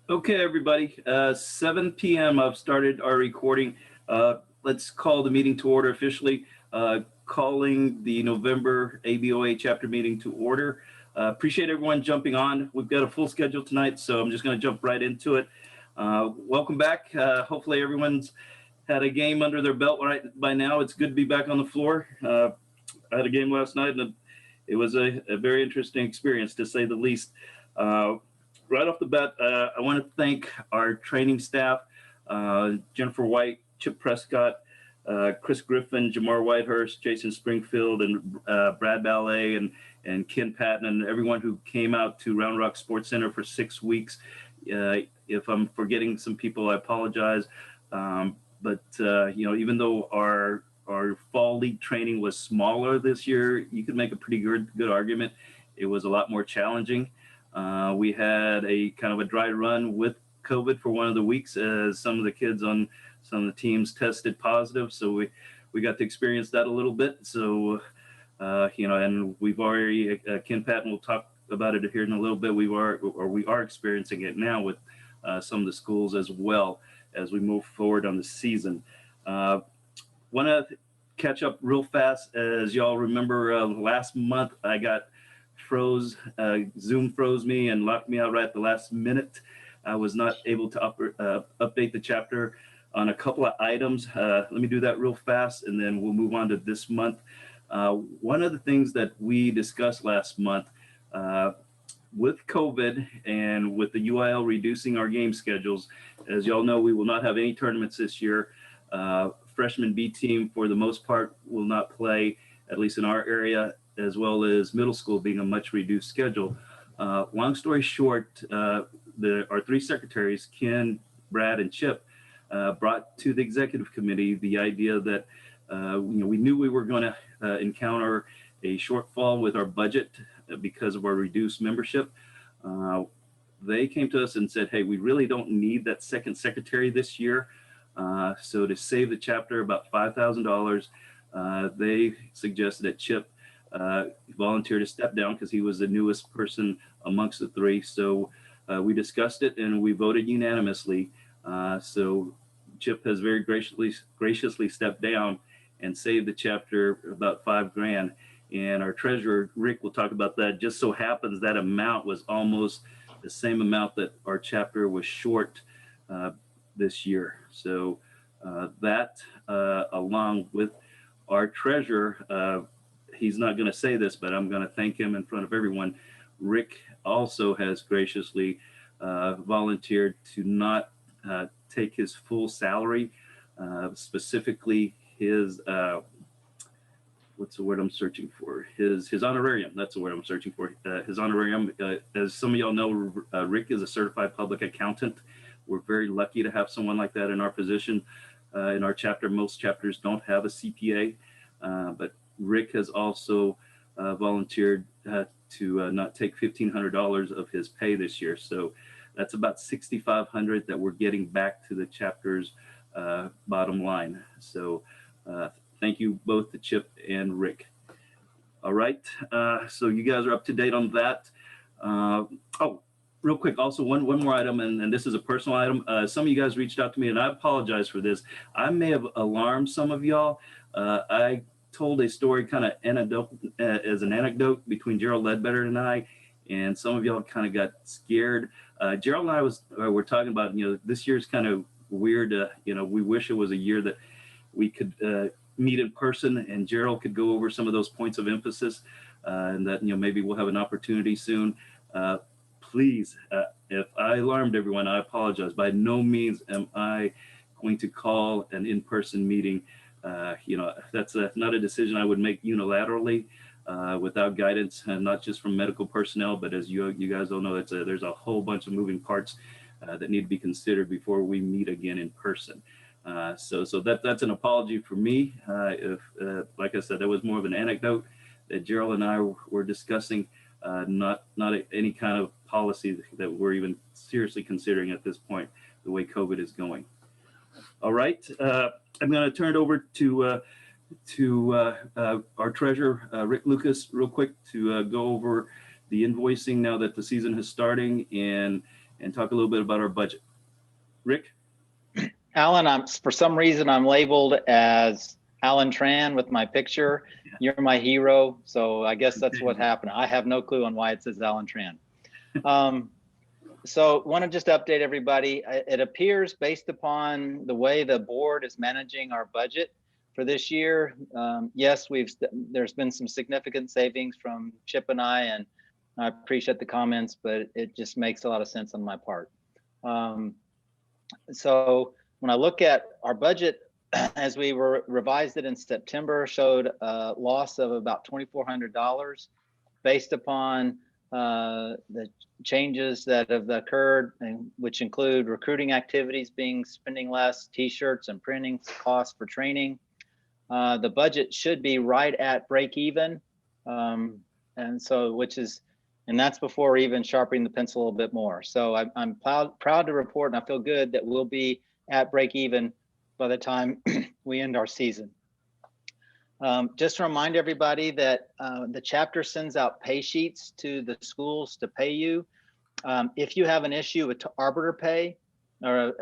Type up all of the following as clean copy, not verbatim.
Okay, everybody. 7 p.m. I've started our recording. Let's call the meeting to order officially. Calling the November ABOA Chapter Meeting to order. Appreciate everyone jumping on. We've got a full schedule tonight, so I'm just going to jump right into it. Welcome back. Hopefully everyone's had a game under their belt right by now. It's good to be back on the floor. I had a game last night, and it was a very interesting experience, to say the least. Right off the bat, I want to thank our training staff, Jennifer White, Chip Prescott, Chris Griffin, Jamar Whitehurst, Jason Springfield, and Brad Ballet, and Ken Patton, and everyone who came out to Round Rock Sports Center for 6 weeks. If I'm forgetting some people, I apologize. But even though our fall league training was smaller this year, you could make a pretty good argument. It was a lot more challenging. We had a kind of a dry run with COVID for one of the weeks, as some of the kids on some of the teams tested positive. So we got to experience that a little bit. So, and we've already, Ken Patton will talk about it here in a little bit. We are experiencing it now with some of the schools as well as we move forward on the season. Want to catch up real fast. As y'all remember, last month I got Zoom froze me and locked me out right at the last minute. I was not able to update the chapter on a couple of items. Let me do that real fast, and then we'll move on to this month. One of the things that we discussed last month, with COVID and with the UIL reducing our game schedules, as y'all know, we will not have any tournaments this year. Freshman B team, for the most part, will not play, at least in our area, as well as middle school being a much reduced schedule. Long story short, our three secretaries, Ken, Brad, and Chip, brought to the executive committee the idea that we knew we were going to encounter a shortfall with our budget because of our reduced membership. They came to us and said, hey, we really don't need that second secretary this year. So to save the chapter about $5,000, they suggested that Chip volunteered to step down because he was the newest person amongst the three. So we discussed it and we voted unanimously. So Chip has very graciously stepped down and saved the chapter about $5,000. And our treasurer, Rick, will talk about that. Just so happens that amount was almost the same amount that our chapter was short this year. So that, along with our treasurer, he's not going to say this, but I'm going to thank him in front of everyone. Rick also has graciously volunteered to not take his full salary, specifically his, what's the word I'm searching for? His honorarium. That's the word I'm searching for. His honorarium. As some of y'all know, Rick is a certified public accountant. We're very lucky to have someone like that in our position. In our chapter, most chapters don't have a CPA, but Rick has also volunteered to not take $1,500 of his pay this year. So that's about $6,500 that we're getting back to the chapter's bottom line. So thank you both to Chip and Rick. All right, so you guys are up to date on that. Real quick, also one more item, and this is a personal item. Some of you guys reached out to me, and I apologize for this. I may have alarmed some of y'all. I told a story kind of as an anecdote between Gerald Ledbetter and I, and some of y'all kind of got scared. Gerald and I were talking about, this year's kind of weird. We wish it was a year that we could meet in person and Gerald could go over some of those points of emphasis, and that, maybe we'll have an opportunity soon. Please, if I alarmed everyone, I apologize. By no means am I going to call an in-person meeting. That's not a decision I would make unilaterally without guidance, and not just from medical personnel, but as you guys all know, there's a whole bunch of moving parts that need to be considered before we meet again in person. So that's an apology for me. If, like I said, that was more of an anecdote that Gerald and I were discussing, not any kind of policy that we're even seriously considering at this point, the way COVID is going. All right, I'm going to turn it over to our treasurer, Rick Lucas, real quick to go over the invoicing now that the season is starting, and and talk a little bit about our budget. Rick? Alan, for some reason I'm labeled as Alan Tran with my picture. You're my hero, so I guess that's what happened. I have no clue on why it says Alan Tran. So want to just update everybody. It appears, based upon the way the board is managing our budget for this year, yes, there's been some significant savings from Chip and I appreciate the comments, but it just makes a lot of sense on my part. So when I look at our budget, as we revised it in September, showed a loss of about $2,400 based upon the changes that have occurred, and which include recruiting activities spending less, t-shirts and printing costs for training. The budget should be right at break even. And that's before even sharpening the pencil a little bit more. So I'm proud to report, and I feel good that we'll be at break even by the time we end our season. Just to remind everybody that the chapter sends out pay sheets to the schools to pay you. If you have an issue with arbiter pay, or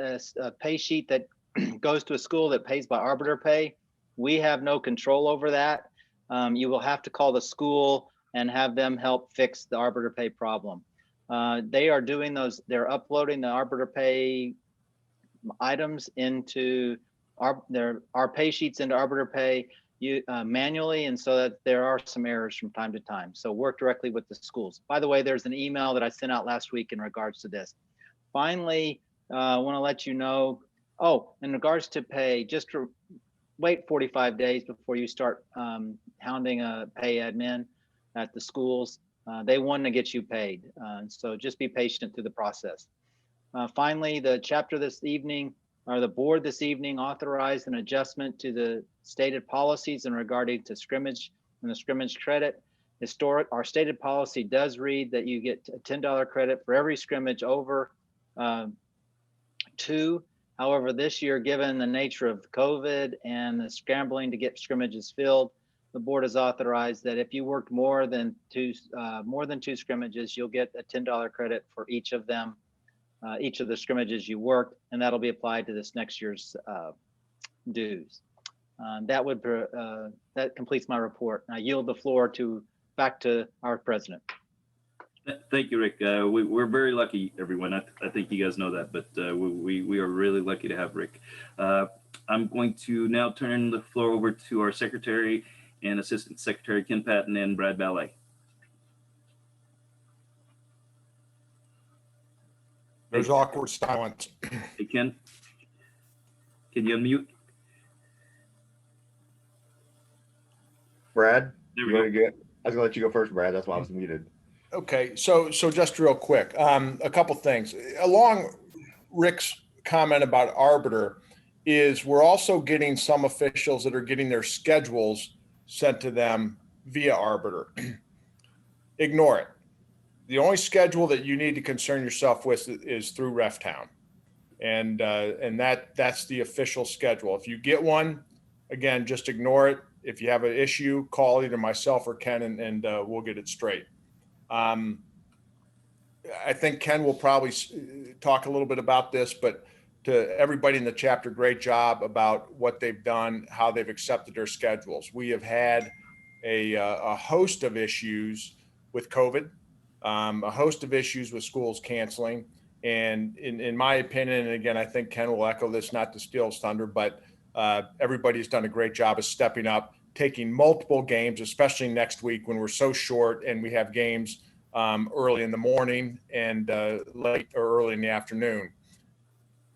a pay sheet that goes to a school that pays by arbiter pay, we have no control over that. You will have to call the school and have them help fix the arbiter pay problem. They are doing those, they're uploading the arbiter pay items into our pay sheets into arbiter pay manually, and so that there are some errors from time to time. So work directly with the schools. By the way, there's an email that I sent out last week in regards to this. Finally, I want to let you know, in regards to pay, just to wait 45 days before you start hounding a pay admin at the schools. They want to get you paid. So just be patient through the process. Finally, the chapter this evening, or the board this evening, authorized an adjustment to the stated policies in regarding to scrimmage and the scrimmage credit. Our stated policy does read that you get a $10 credit for every scrimmage over 2. However, this year, given the nature of COVID and the scrambling to get scrimmages filled, the board has authorized that if you worked more than two scrimmages, you'll get a $10 credit for each of them. Each of the scrimmages you worked, and that'll be applied to this next year's dues. That completes my report. I yield the floor back to our president. Thank you, Rick. We're very lucky, everyone. I think you guys know that, but we are really lucky to have Rick. I'm going to now turn the floor over to our secretary and assistant secretary, Ken Patton and Brad Ballet. There's awkward silence. Hey, Ken, can you unmute? Brad, There we go. I was gonna let you go first, Brad. That's why I was muted. Okay, so just real quick, a couple things. Along Rick's comment about arbiter is we're also getting some officials that are getting their schedules sent to them via arbiter. Ignore it. The only schedule that you need to concern yourself with is through RefTown, and that's the official schedule. If you get one, again, just ignore it. If you have an issue, call either myself or Ken, and we'll get it straight. I think Ken will probably talk a little bit about this, but to everybody in the chapter, great job about what they've done, how they've accepted their schedules. We have had a host of issues with COVID. A host of issues with schools canceling. And in my opinion, and again, I think Ken will echo this, not to steal his thunder, but everybody's done a great job of stepping up, taking multiple games, especially next week when we're so short and we have games early in the morning and late or early in the afternoon.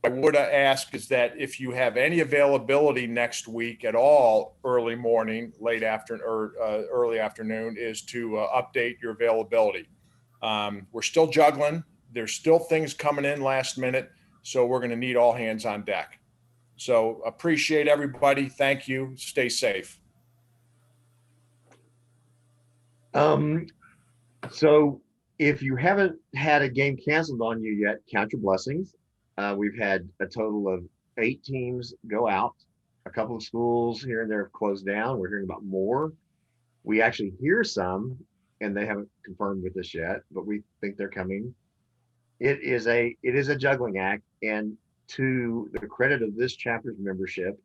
I would ask is that if you have any availability next week at all, early morning, late afternoon, or early afternoon, is to update your availability. We're still juggling. There's still things coming in last minute. So we're going to need all hands on deck. So appreciate everybody. Thank you. Stay safe. So if you haven't had a game canceled on you yet, count your blessings. We've had a total of 8 teams go out. A couple of schools here and there have closed down. We're hearing about more. We actually hear some, and they haven't confirmed with us yet, but we think they're coming. it is a juggling act. And to the credit of this chapter's membership,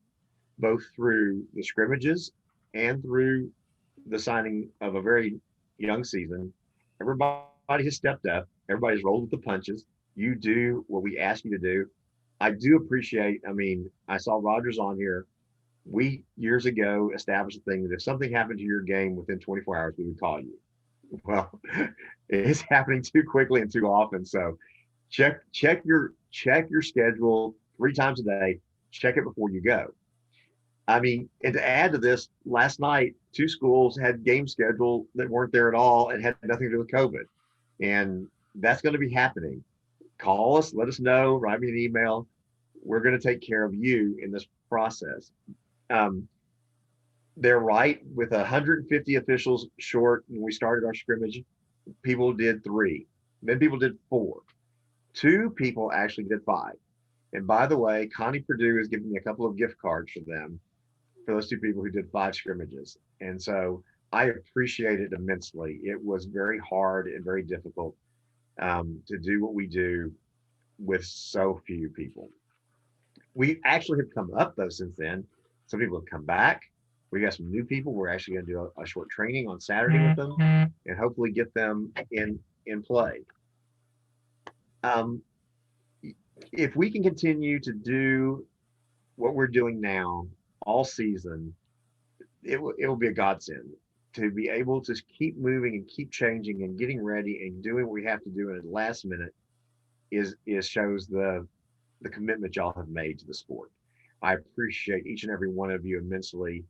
both through the scrimmages and through the signing of a very young season, everybody has stepped up. Everybody's rolled with the punches. You do what we ask you to do. I do appreciate, I mean, I saw Rogers on here. We years ago established a thing that if something happened to your game within 24 hours, we would call you. Well, it's happening too quickly and too often. So check your schedule 3 times a day. Check it before you go. I mean, and to add to this, last night 2 schools had games scheduled that weren't there at all and had nothing to do with COVID. And that's going to be happening. Call us, let us know, write me an email. We're going to take care of you in this process. Um, they're right, with 150 officials short when we started our scrimmage, people did 3, then people did 4. 2 people actually did 5. And by the way, Connie Purdue is giving me a couple of gift cards for them, for those 2 people who did 5 scrimmages. And so I appreciate it immensely. It was very hard and very difficult to do what we do with so few people. We actually have come up though since then. Some people have come back. We got some new people. We're actually going to do a short training on Saturday with them and hopefully get them in play. If we can continue to do what we're doing now all season, it will be a godsend to be able to keep moving and keep changing and getting ready and doing what we have to do at the last minute is shows the commitment y'all have made to the sport. I appreciate each and every one of you immensely.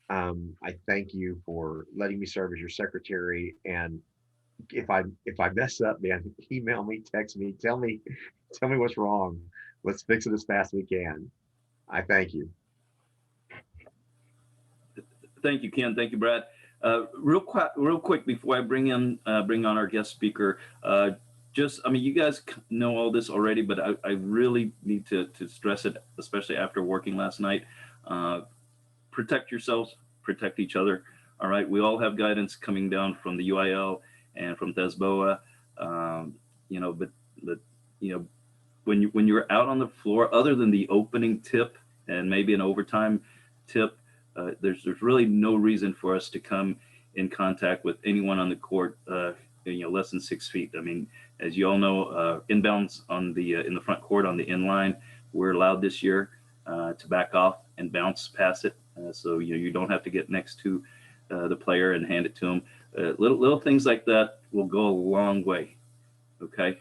I thank you for letting me serve as your secretary. And if I mess up, man, email me, text me, tell me what's wrong. Let's fix it as fast as we can. I thank you. Thank you, Ken. Thank you, Brad. Real quick before I bring on our guest speaker, I mean, you guys know all this already, but I really need to stress it, especially after working last night. Protect yourselves, protect each other. All right, we all have guidance coming down from the UIL and from ABOA. But when you're out on the floor, other than the opening tip and maybe an overtime tip, there's really no reason for us to come in contact with anyone on the court, less than 6 feet. I mean, as you all know, inbounds on the in the front court on the in line, we're allowed this year to back off and bounce past it, so you don't have to get next to the player and hand it to them. Little things like that will go a long way. Okay,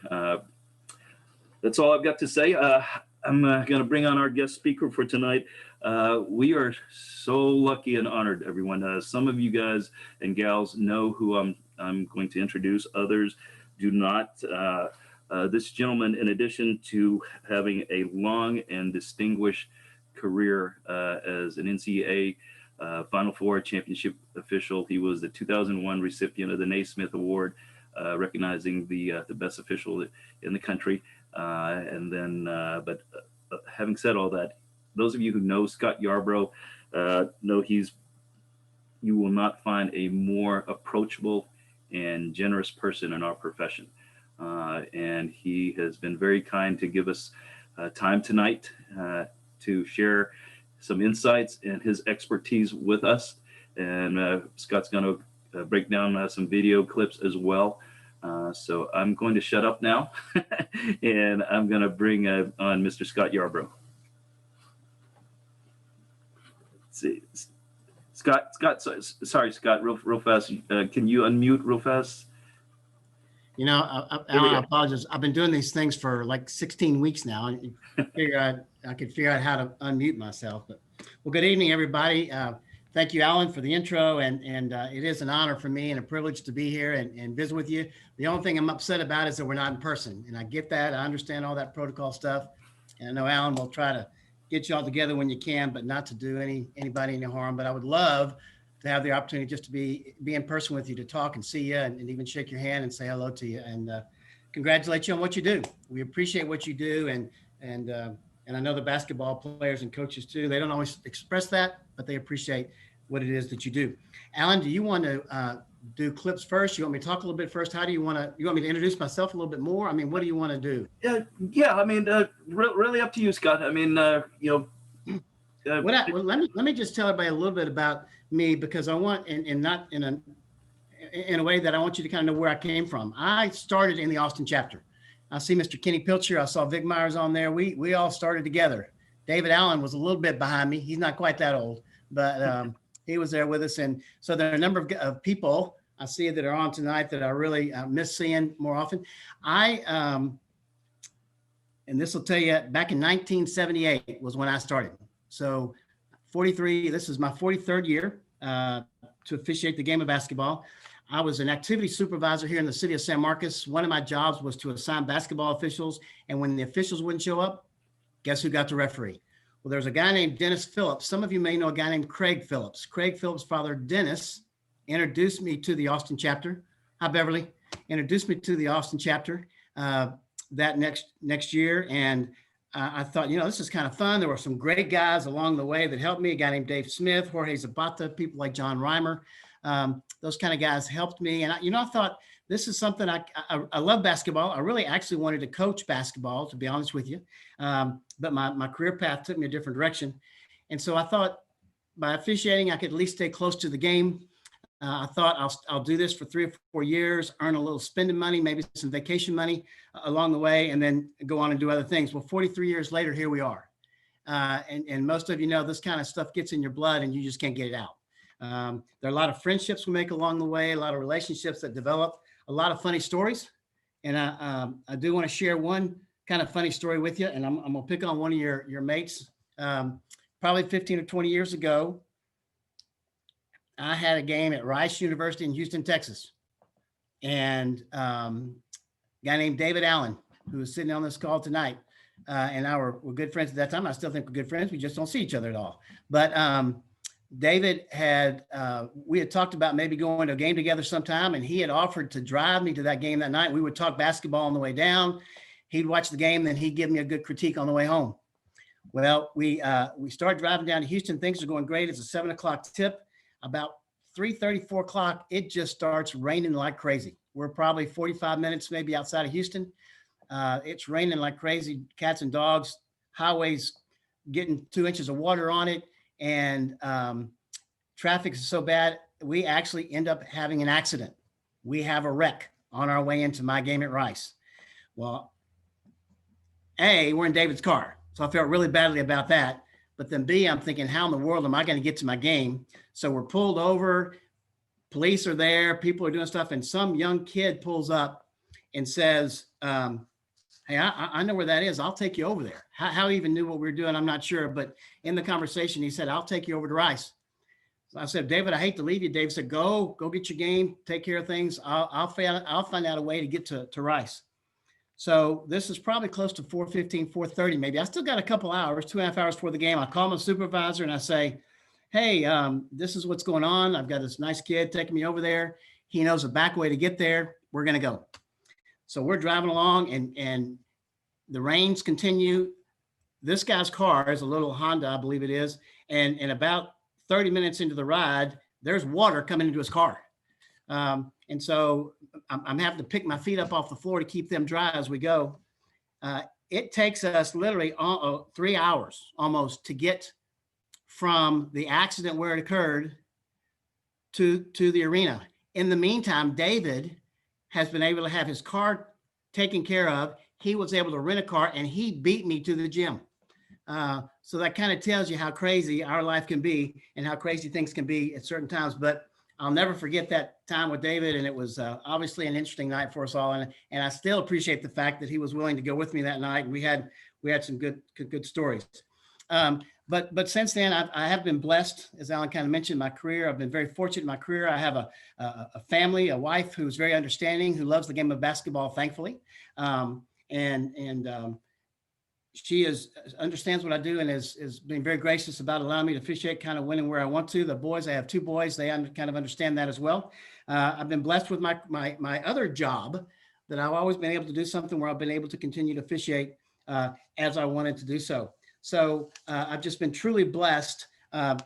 that's all I've got to say. I'm going to bring on our guest speaker for tonight. We are so lucky and honored, everyone. Some of you guys and gals know who I'm going to introduce. Others do not. This gentleman, in addition to having a long and distinguished career as an NCAA Final Four championship official, he was the 2001 recipient of the Naismith Award, recognizing the best official in the country. But having said all that, those of you who know Scott Yarbrough know you will not find a more approachable and generous person in our profession. And he has been very kind to give us time tonight to share some insights and his expertise with us. And Scott's going to break down some video clips as well. So I'm going to shut up now and I'm going to bring on Mr. Scott Yarbrough. Let's see. Scott, sorry, Scott, real fast. Can you unmute real fast? I apologize. I've been doing these things for like 16 weeks now. And I could figure out how to unmute myself. But well, good evening, everybody. Thank you, Alan, for the intro. And it is an honor for me and a privilege to be here and visit with you. The only thing I'm upset about is that we're not in person. And I get that. I understand all that protocol stuff. And I know Alan will try to get you all together when you can, but not to do anybody any harm. But I would love to have the opportunity just to be in person with you, to talk and see you and even shake your hand and say hello to you and congratulate you on what you do. We appreciate what you do. And I know the basketball players and coaches too. They don't always express that, but they appreciate what it is that you do. Alan, do you want to do clips first? You want me to talk a little bit first? How do you want to, you want me to introduce myself a little bit more? I mean, what do you want to do? Yeah. I mean, really up to you, Scott. I mean, Well, let me just tell everybody a little bit about me, because I want, and not in a way that I want you to kind of know where I came from. I started in the Austin chapter. I see Mr. Kenny Pilcher. I saw Vic Myers on there. We all started together. David Allen was a little bit behind me. He's not quite that old, but he was there with us. And so there are a number of people I see that are on tonight that I really miss seeing more often. And this will tell you, back in 1978 was when I started. So 43, this is my 43rd year to officiate the game of basketball. I was an activity supervisor here in the city of San Marcos. One of my jobs was to assign basketball officials. And when the officials wouldn't show up, guess who got the referee? Well, there's a guy named Dennis Phillips. Some of you may know a guy named Craig Phillips. Craig Phillips' father, Dennis, introduced me to the Austin chapter. Hi, Beverly. Introduced me to the Austin chapter that next year. And I thought, this is kind of fun. There were some great guys along the way that helped me. A guy named Dave Smith, Jorge Zapata, people like John Reimer. Those kind of guys helped me. And I thought, this is something I love basketball. I really actually wanted to coach basketball, to be honest with you. But my career path took me a different direction. And so I thought by officiating, I could at least stay close to the game. I thought I'll do this for 3 or 4 years, earn a little spending money, maybe some vacation money along the way, and then go on and do other things. Well, 43 years later, here we are. And most of you know this kind of stuff gets in your blood and you just can't get it out. There are a lot of friendships we make along the way, a lot of relationships that develop, a lot of funny stories. And I do want to share one kind of funny story with you. And I'm going to pick on one of your mates. Probably 15 or 20 years ago, I had a game at Rice University in Houston, Texas. And a guy named David Allen, who is sitting on this call tonight, and I were good friends at that time. I still think we're good friends. We just don't see each other at all. But David we had talked about maybe going to a game together sometime, and he had offered to drive me to that game that night. We would talk basketball on the way down. He'd watch the game, then he'd give me a good critique on the way home. Well, we started driving down to Houston. Things are going great. It's a 7 o'clock tip. About 3:30, 4 o'clock, it just starts raining like crazy. We're probably 45 minutes maybe outside of Houston. It's raining like crazy, cats and dogs, highways getting 2 inches of water on it. And traffic is so bad, we actually end up having an accident. We have a wreck on our way into my game at Rice. Well, A, we're in David's car. So I felt really badly about that. But then B, I'm thinking, how in the world am I going to get to my game? So we're pulled over, police are there, people are doing stuff. And some young kid pulls up and says, hey, I know where that is. I'll take you over there. How he even knew what we were doing, I'm not sure. But in the conversation, he said, I'll take you over to Rice. So I said, David, I hate to leave you. David said, go get your game, take care of things. I'll find out a way to get to Rice. So this is probably close to 4:15, 4:30 maybe. I still got a couple hours, 2.5 hours before the game. I call my supervisor and I say, hey, this is what's going on. I've got this nice kid taking me over there. He knows a back way to get there. We're going to go. So we're driving along and the rains continue. This guy's car is a little Honda, I believe it is. And about 30 minutes into the ride, there's water coming into his car. And so I'm having to pick my feet up off the floor to keep them dry as we go. It takes us literally 3 hours almost to get from the accident where it occurred to the arena. In the meantime, David has been able to have his car taken care of. He was able to rent a car and he beat me to the gym. So that kind of tells you how crazy our life can be and how crazy things can be at certain times. But I'll never forget that time with David. And it was obviously an interesting night for us all. And I still appreciate the fact that he was willing to go with me that night. And we had some good stories. But since then, I have been blessed, as Alan kind of mentioned, my career. I've been very fortunate in my career. I have a family, a wife who's very understanding, who loves the game of basketball, thankfully. She understands what I do and is being very gracious about allowing me to officiate kind of when and where I want to. The boys, I have 2 boys, they kind of understand that as well. I've been blessed with my other job that I've always been able to do something where I've been able to continue to officiate as I wanted to do so. So I've just been truly blessed. The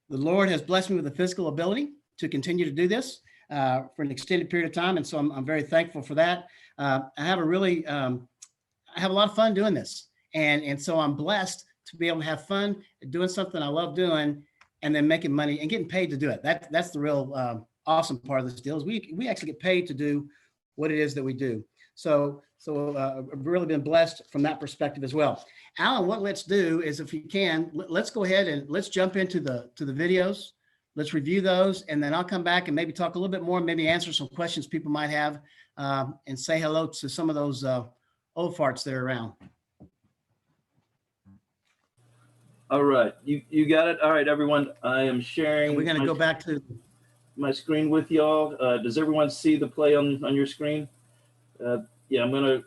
Lord has blessed me with a physical ability. to continue to do this for an extended period of time. And so I'm very thankful for that. I have a lot of fun doing this. And so I'm blessed to be able to have fun doing something I love doing and then making money and getting paid to do it. That's the real awesome part of this deal is we actually get paid to do what it is that we do. So I've really been blessed from that perspective as well. Alan, what let's do is, if you can, let's go ahead and let's jump into the videos. Let's review those, and then I'll come back and maybe talk a little bit more, maybe answer some questions people might have, and say hello to some of those old farts that are around. All right, you got it. All right, everyone. I am sharing. And we're going to go back to my screen with y'all. Does everyone see the play on your screen? Yeah, I'm gonna.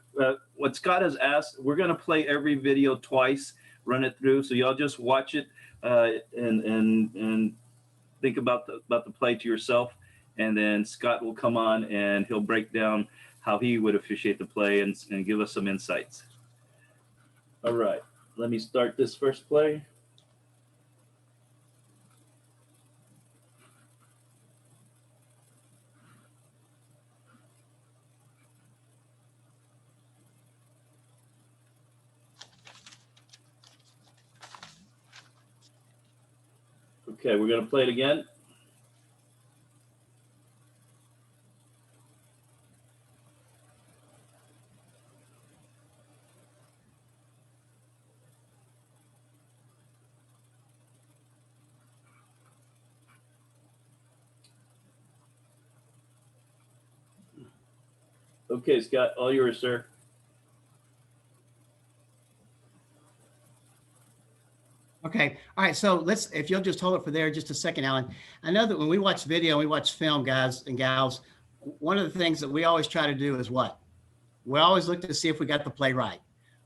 What Scott has asked, we're gonna play every video twice, run it through, so y'all just watch it and think about the play to yourself, and then Scott will come on and he'll break down how he would officiate the play and give us some insights. All right, let me start this first play. Okay, we're going to play it again. Okay, Scott, all yours, sir. Okay. All right. So if you'll just hold it for there just a second, Alan. I know that when we watch video, we watch film, guys and gals, one of the things that we always try to do is what? We always look to see if we got the play right.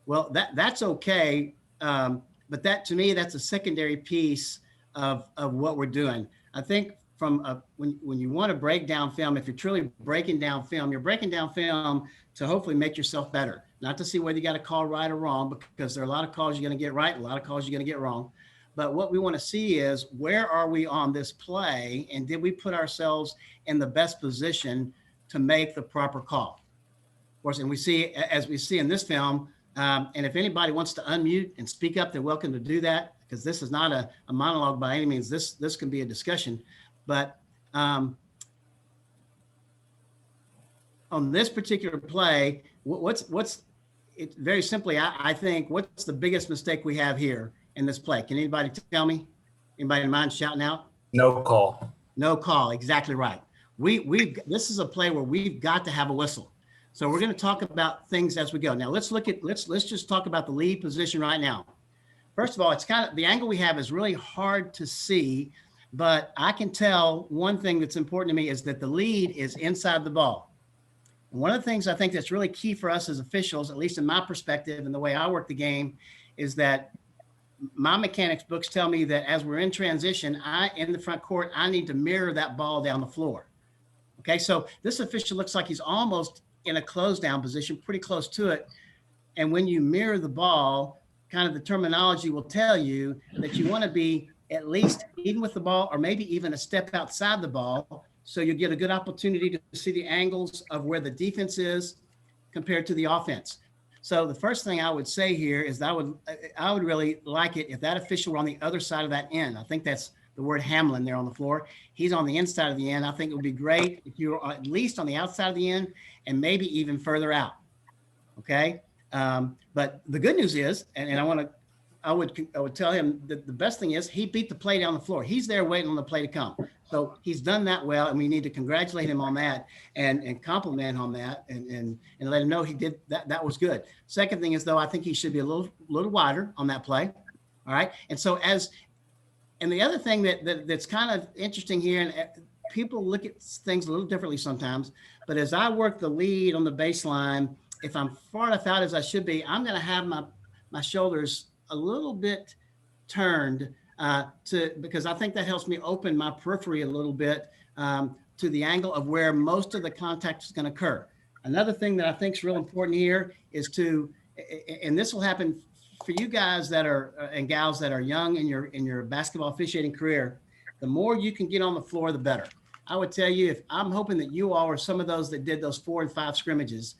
Well, that's okay. But that, to me, that's a secondary piece of what we're doing. I think from when you want to break down film, if you're truly breaking down film, you're breaking down film to hopefully make yourself better, not to see whether you got a call right or wrong, because there are a lot of calls you're going to get right, a lot of calls you're going to get wrong. But what we want to see is, where are we on this play, and did we put ourselves in the best position to make the proper call? Of course, and we see, as we see in this film, and if anybody wants to unmute and speak up, they're welcome to do that, because this is not a monologue by any means. This can be a discussion. But on this particular play, what's it very simply, I think, what's the biggest mistake we have here in this play? Can anybody tell me? Anybody mind shouting out? No call. No call. Exactly right. This is a play where we've got to have a whistle. So we're going to talk about things as we go. Now let's just talk about the lead position right now. First of all, it's kind of, the angle we have is really hard to see, but I can tell one thing that's important to me is that the lead is inside the ball. And one of the things I think that's really key for us as officials, at least in my perspective and the way I work the game, is that my mechanics books tell me that as we're in transition, in the front court, I need to mirror that ball down the floor. Okay, so this official looks like he's almost in a closed down position, pretty close to it. And when you mirror the ball, kind of the terminology will tell you that you want to be at least even with the ball, or maybe even a step outside the ball, so you get a good opportunity to see the angles of where the defense is compared to the offense. So the first thing I would say here is that I would really like it if that official were on the other side of that end. I think that's the word Hamlin there on the floor. He's on the inside of the end. I think it would be great if you were at least on the outside of the end and maybe even further out. Okay. But the good news is, and I would tell him that the best thing is he beat the play down the floor. He's there waiting on the play to come. So he's done that well, and we need to congratulate him on that and compliment him on that and let him know he did that. That was good. Second thing is, though, I think he should be a little wider on that play. All right. And so and the other thing that's kind of interesting here, and people look at things a little differently sometimes, but as I work the lead on the baseline, if I'm far enough out as I should be, I'm going to have my shoulders a little bit turned because I think that helps me open my periphery a little bit to the angle of where most of the contact is going to occur. Another thing that I think is real important here is and this will happen for you guys that are and gals that are young in your basketball officiating career, the more you can get on the floor, the better. I would tell you, if I'm hoping that you all are some of those that did those 4 and 5 scrimmages,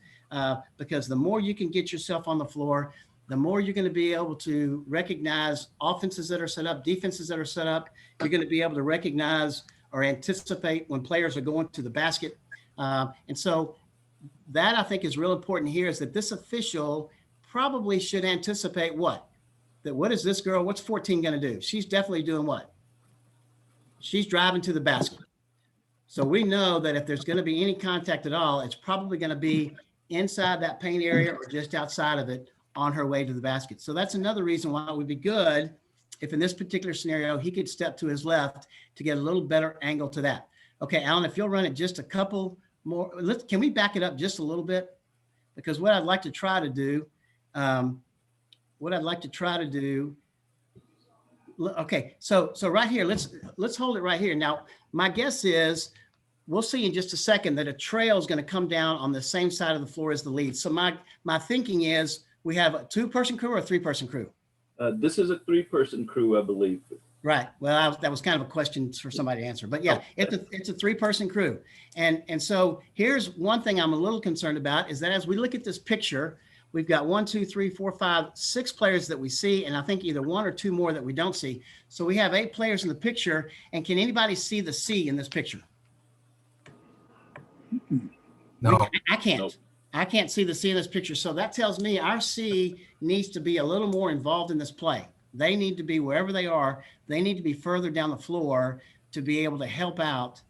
because the more you can get yourself on the floor, the more you're going to be able to recognize offenses that are set up, defenses that are set up. You're going to be able to recognize or anticipate when players are going to the basket. And so that I think is real important here, is that this official probably should anticipate what is this girl, what's 14 going to do? She's definitely doing what? She's driving to the basket. So we know that if there's going to be any contact at all, it's probably going to be inside that paint area or just outside of it on her way to the basket. So that's another reason why it would be good if in this particular scenario, he could step to his left to get a little better angle to that. Okay, Alan, if you'll run it just a couple more, can we back it up just a little bit? Because what I'd like to try to do, okay, so right here, let's hold it right here. Now, my guess is we'll see in just a second that a trail is going to come down on the same side of the floor as the lead. So my thinking is we have a 2-person crew or a 3-person crew? This is a 3-person crew, I believe. Right. Well, that was kind of a question for somebody to answer, but yeah, it's a 3-person crew. And so here's one thing I'm a little concerned about, is that as we look at this picture, we've got 1, 2, 3, 4, 5, 6 players that we see, and I think either 1 or 2 more that we don't see. So we have 8 players in the picture, and can anybody see the C in this picture? No. I can't. Nope. I can't see the C in this picture. So that tells me our C needs to be a little more involved in this play. They need to be, wherever they are, they need to be further down the floor to be able to help out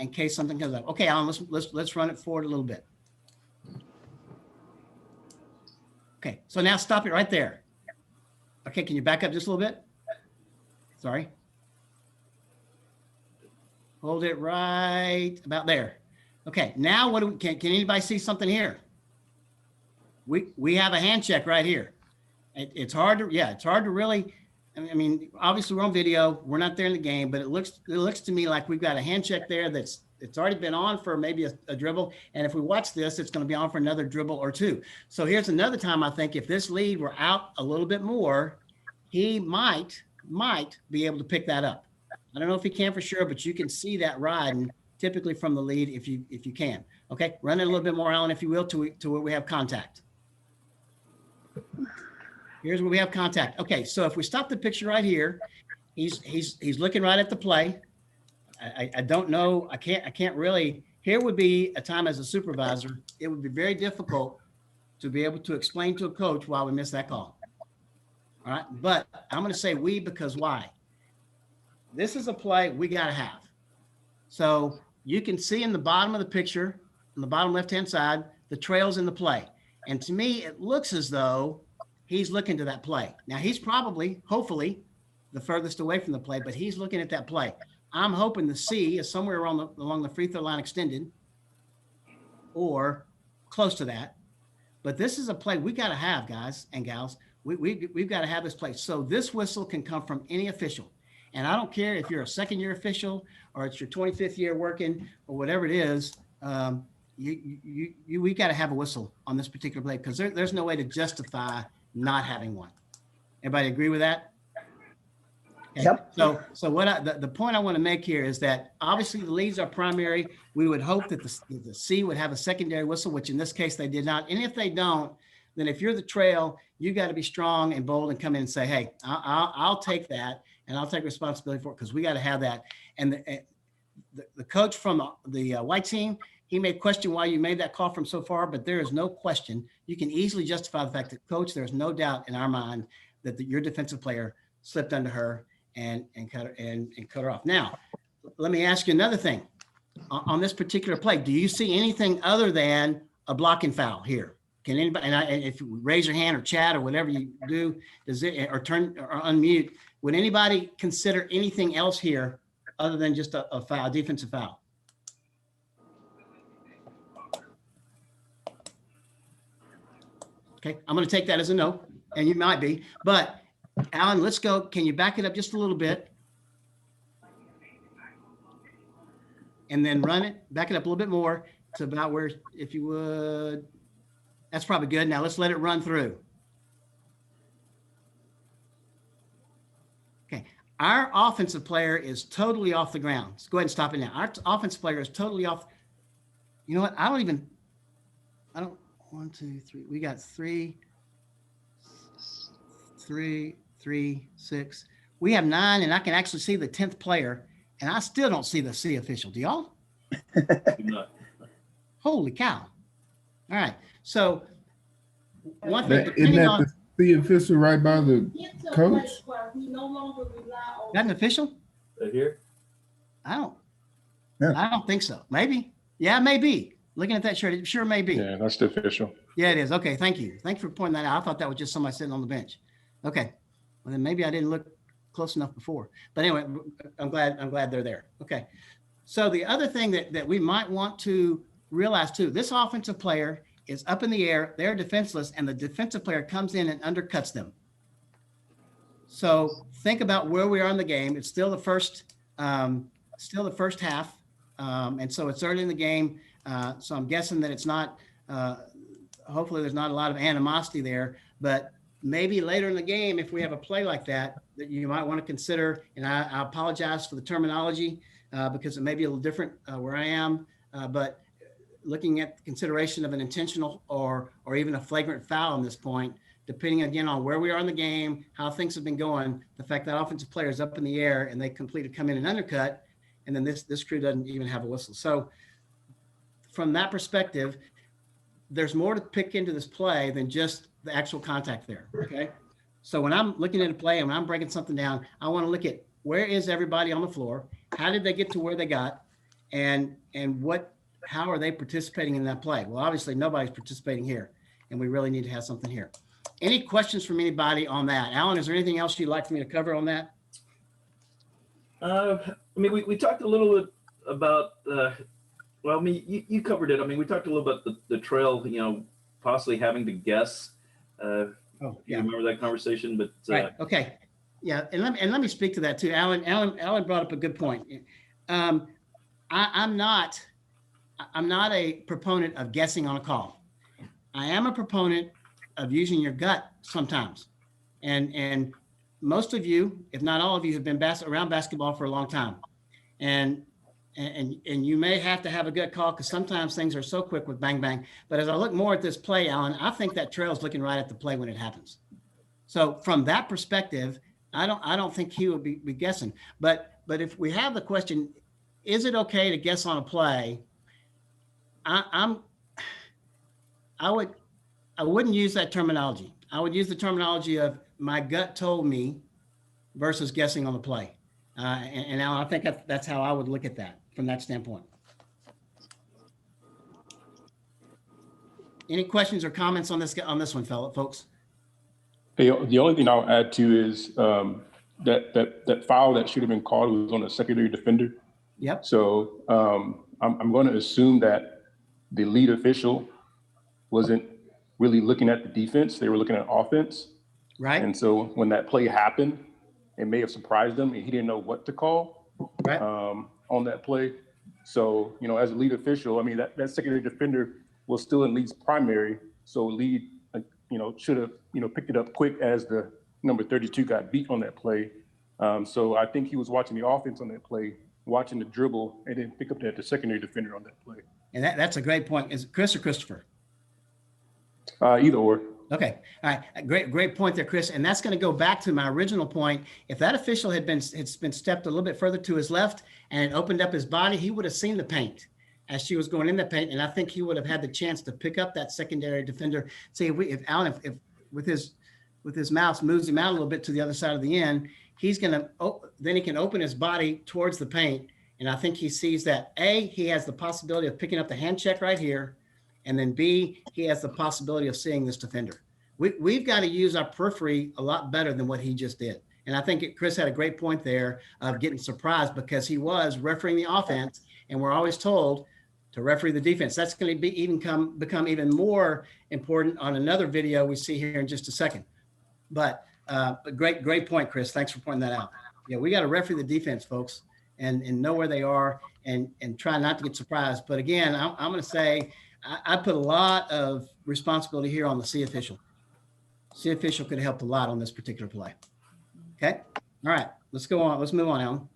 in case something comes up. Okay, Alan, let's run it forward a little bit. Okay, so now stop it right there. Okay, can you back up just a little bit? Sorry. Hold it right about there. Okay, now what do we, can anybody see something here? We have a hand check right here. It's hard to, yeah, it's hard to really, I mean, obviously we're on video, we're not there in the game, but it looks to me like we've got a hand check there it's already been on for maybe a dribble. And if we watch this, it's going to be on for another dribble or 2. So here's another time I think if this lead were out a little bit more, he might be able to pick that up. I don't know if he can for sure, but you can see that riding typically from the lead if you can. Okay, run it a little bit more, Alan, if you will, to where we have contact. Here's where we have contact. Okay, so if we stop the picture right here, he's looking right at the play. I don't know. I can't really. Here would be a time as a supervisor. It would be very difficult to be able to explain to a coach why we missed that call. All right, but I'm going to say we because why? This is a play we got to have. So you can see in the bottom of the picture, on the bottom left-hand side, the trails in the play. And to me, it looks as though he's looking to that play. Now, he's probably, hopefully, the furthest away from the play, but he's looking at that play. I'm hoping the C is somewhere along the free throw line extended or close to that. But this is a play we got to have, guys and gals. We've got to have this play. So this whistle can come from any official. And I don't care if you're a second-year official or it's your 25th year working or whatever it is. We got to have a whistle on this particular play because there's no way to justify not having one. Everybody agree with that? Okay. Yep. So what the point I want to make here is that obviously the leads are primary. We would hope that the C would have a secondary whistle, which in this case they did not. And if they don't, then if you're the trail, you got to be strong and bold and come in and say, hey, I'll take that and I'll take responsibility for it because we got to have that. And the coach from the white team, he may question why you made that call from so far, but there is no question. You can easily justify the fact that, coach, there's no doubt in our mind that your defensive player slipped under her and cut her off. Now, let me ask you another thing. On this particular play, do you see anything other than a blocking foul here? Can anybody, and if you raise your hand or chat or whatever you do, does it, or turn or unmute, would anybody consider anything else here other than just a foul, a defensive foul? Okay, I'm going to take that as a no, and you might be. But, Alan, let's go. Can you back it up just a little bit? And then run it, back it up a little bit more to about where, if you would. That's probably good. Now, let's let it run through. Okay, Our offensive player is totally off the ground. Let's go ahead and stop it now. Our offensive player is totally off. You know what? I don't, 1, 2, 3. We got 3, 6. We have 9, and I can actually see the 10th player, and I still don't see the C official. Do y'all? Holy cow. All right. So one thing, Isn't depending that on, the official right by the coach? got an official? Right here? I don't Yeah. think so. Maybe. Yeah, maybe. Looking at that shirt, it sure may be. Yeah, that's the official. Yeah, it is. Okay, thank you. Thanks for pointing that out. I thought that was just somebody sitting on the bench. Okay. Well, then maybe I didn't look close enough before. But anyway, I'm glad they're there. Okay. So the other thing that we might want to realize too, this offensive player is up in the air, they're defenseless, and the defensive player comes in and undercuts them. So think about where we are in the game. It's still the first half. And so it's early in the game. So I'm guessing that it's not, hopefully there's not a lot of animosity there, but maybe later in the game, if we have a play like that you might want to consider, and I apologize for the terminology because it may be a little different where I am, but looking at the consideration of an intentional or even a flagrant foul on this point, depending again on where we are in the game, how things have been going, the fact that offensive player is up in the air and they completely come in and undercut, and then this crew doesn't even have a whistle. So from that perspective, there's more to pick into this play than just the actual contact there, okay? So when I'm looking at a play and when I'm breaking something down, I want to look at where is everybody on the floor? How did they get to where they got? And how are they participating in that play? Well, obviously nobody's participating here, and we really need to have something here. Any questions from anybody on that? Alan, is there anything else you'd like for me to cover on that? I mean, we talked a little bit about, well, I mean, you covered it. I mean, we talked a little about the trail, you know, possibly having to guess. Oh, You yeah. remember that conversation? But Right. Okay. Yeah. And let me speak to that too. Alan brought up a good point. I'm not a proponent of guessing on a call. I am a proponent of using your gut sometimes. And most of you, if not all of you, have been around basketball for a long time. And you may have to have a gut call because sometimes things are so quick with bang, bang. But as I look more at this play, Alan, I think that trail is looking right at the play when it happens. So from that perspective, I don't think he would be guessing. But if we have the question, is it okay to guess on a play? I wouldn't use that terminology. I would use the terminology of my gut told me versus guessing on the play. And Alan, I think that's how I would look at that from that standpoint. Any questions or comments on this one, folks? The only thing I'll add to is that foul that should have been called was on a secondary defender. Yep. So I'm going to assume that the lead official wasn't really looking at the defense; they were looking at offense. Right. And so when that play happened, it may have surprised him, and he didn't know what to call Right. on that play. So, you know, as a lead official, I mean, that secondary defender was still in lead's primary. So lead, you know, should have, you know, picked it up quick as the number 32 got beat on that play. So I think he was watching the offense on that play, watching the dribble, and then pick up the secondary defender on that play. And that's a great point. Is it Chris or Christopher? Either or. Okay. All right. Great point there, Chris. And that's going to go back to my original point. If that official had been stepped a little bit further to his left and opened up his body, he would have seen the paint as she was going in the paint. And I think he would have had the chance to pick up that secondary defender. See, if Alan, if with his mouse moves him out a little bit to the other side of the end, he's going to, then he can open his body towards the paint. And I think he sees that he has the possibility of picking up the hand check right here. And then B, he has the possibility of seeing this defender. We've got to use our periphery a lot better than what he just did. And I think Chris had a great point there of getting surprised because he was refereeing the offense, and we're always told to referee the defense. That's going to become even more important on another video we see here in just a second. But great point, Chris. Thanks for pointing that out. Yeah, we got to referee the defense, folks, and know where they are and try not to get surprised. But again, I'm going to say I put a lot of responsibility here on the C official. C official could have helped a lot on this particular play. Okay. All right, let's go on. Let's move on, Alan.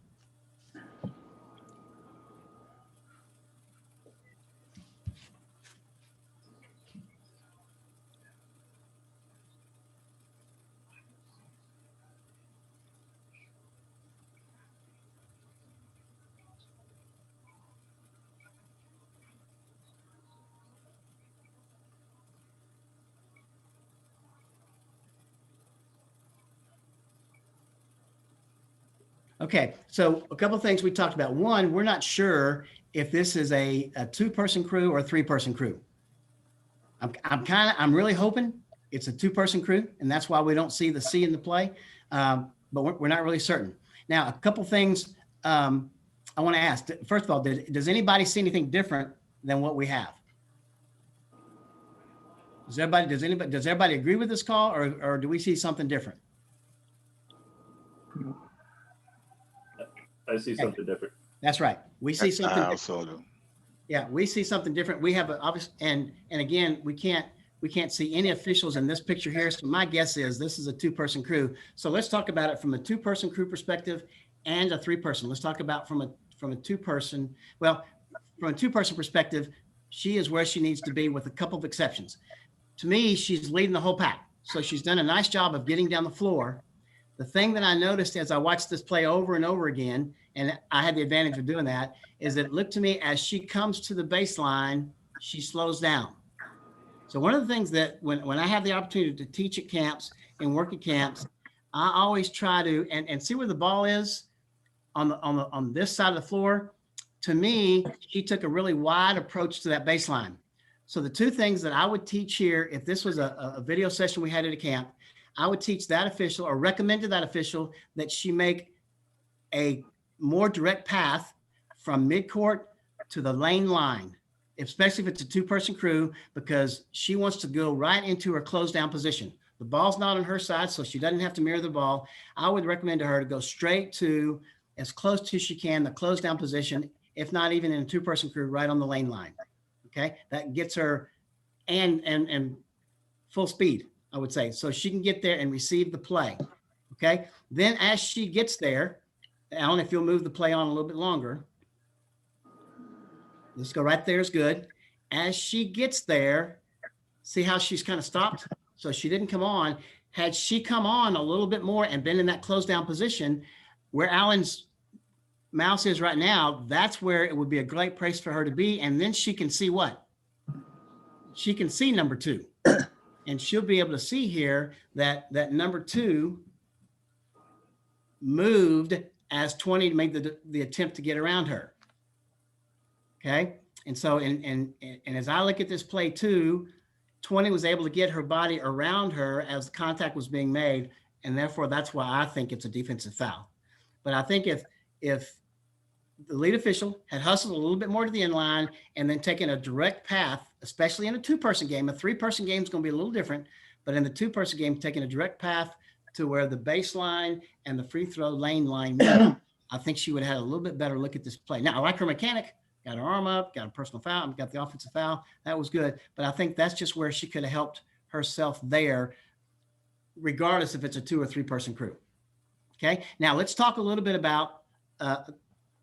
Okay, so a couple of things we talked about. One, we're not sure if this is a two-person crew or a three-person crew. I'm really hoping it's a two-person crew, and that's why we don't see the C in the play. But we're not really certain. Now, a couple things I want to ask. First of all, does anybody see anything different than what we have? Does everybody agree with this call, or do we see something different? I see something different. That's right. We see something I different. also do. Yeah, we see something different. We have a obvious, and again, we can't see any officials in this picture here. So my guess is this is a two-person crew. So let's talk about it from a two-person crew perspective and a three-person. Let's talk about from a two-person. Well, from a two-person perspective, she is where she needs to be with a couple of exceptions. To me, she's leading the whole pack. So she's done a nice job of getting down the floor. The thing that I noticed as I watched this play over and over again, and I had the advantage of doing that, is that it looked to me as she comes to the baseline, she slows down. So one of the things that when I have the opportunity to teach at camps and work at camps, I always try to and see where the ball is on this side of the floor. To me, she took a really wide approach to that baseline. So the two things that I would teach here, if this was a video session we had at a camp, I would teach that official or recommend to that official that she make a more direct path from midcourt to the lane line, especially if it's a two-person crew, because she wants to go right into her closed down position. The ball's not on her side, so she doesn't have to mirror the ball. I would recommend to her to go straight to as close to she can, the closed down position, if not even in a two-person crew, right on the lane line. Okay, that gets her and full speed, I would say, so she can get there and receive the play. Okay, then as she gets there, Alan, if you'll move the play on a little bit longer. Let's go right there is good. As she gets there, see how she's kind of stopped? So she didn't come on. Had she come on a little bit more and been in that closed down position where Alan's mouse is right now, that's where it would be a great place for her to be. And then she can see what? She can see number two. And she'll be able to see here that number two moved as 20 made the attempt to get around her. Okay. And so, and as I look at this play too, 20 was able to get her body around her as contact was being made. And therefore that's why I think it's a defensive foul. But I think if the lead official had hustled a little bit more to the end line and then taken a direct path, especially in a two-person game, a three-person game is going to be a little different, but in the two-person game, taking a direct path to where the baseline and the free throw lane line met, I think she would have had a little bit better look at this play. Now, I like her mechanic, got her arm up, got a personal foul, got the offensive foul. That was good. But I think that's just where she could have helped herself there, regardless if it's a two or three-person crew. Okay. Now let's talk a little bit about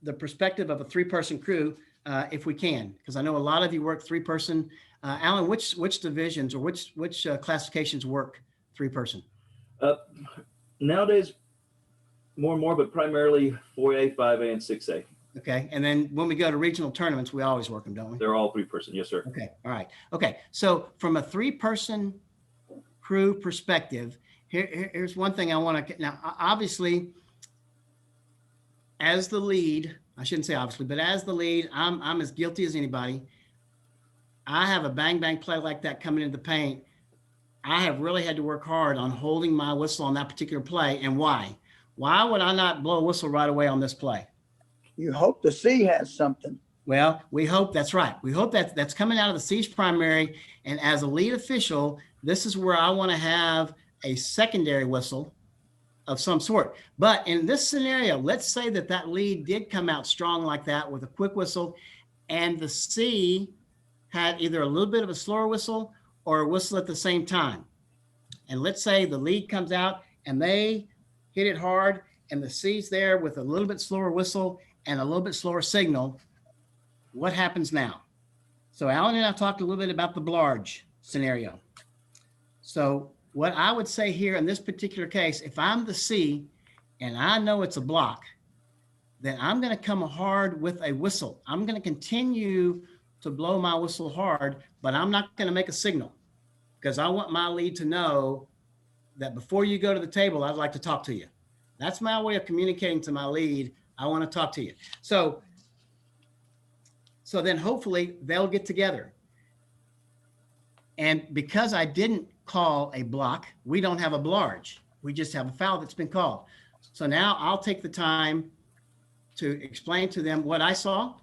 the perspective of a three-person crew, if we can, because I know a lot of you work three-person. Alan, which divisions or which classifications work three-person? Nowadays, more and more, but primarily 4A, 5A, and 6A. Okay. And then when we go to regional tournaments, we always work them, don't we? They're all three-person. Yes, sir. Okay. All right. Okay. So from a three-person crew perspective, here's one thing I want to, now, obviously, as the lead, I shouldn't say obviously, but as the lead, I'm as guilty as anybody. I have a bang bang play like that coming into the paint. I have really had to work hard on holding my whistle on that particular play. And why? Why would I not blow a whistle right away on this play? You hope the C has something. Well, we hope that's right. We hope that's coming out of the Siege primary. And as a lead official, this is where I want to have a secondary whistle of some sort. But in this scenario, let's say that lead did come out strong like that with a quick whistle, and the C had either a little bit of a slower whistle or a whistle at the same time. And let's say the lead comes out and they hit it hard and the C's there with a little bit slower whistle and a little bit slower signal, what happens now? So Alan and I talked a little bit about the Blarge scenario. So what I would say here in this particular case, if I'm the C and I know it's a block, then I'm going to come hard with a whistle. I'm going to continue to blow my whistle hard, but I'm not going to make a signal because I want my lead to know that before you go to the table, I'd like to talk to you. That's my way of communicating to my lead. I want to talk to you. So then hopefully they'll get together. And because I didn't call a block, we don't have a Blarge. We just have a foul that's been called. So now I'll take the time to explain to them what I saw.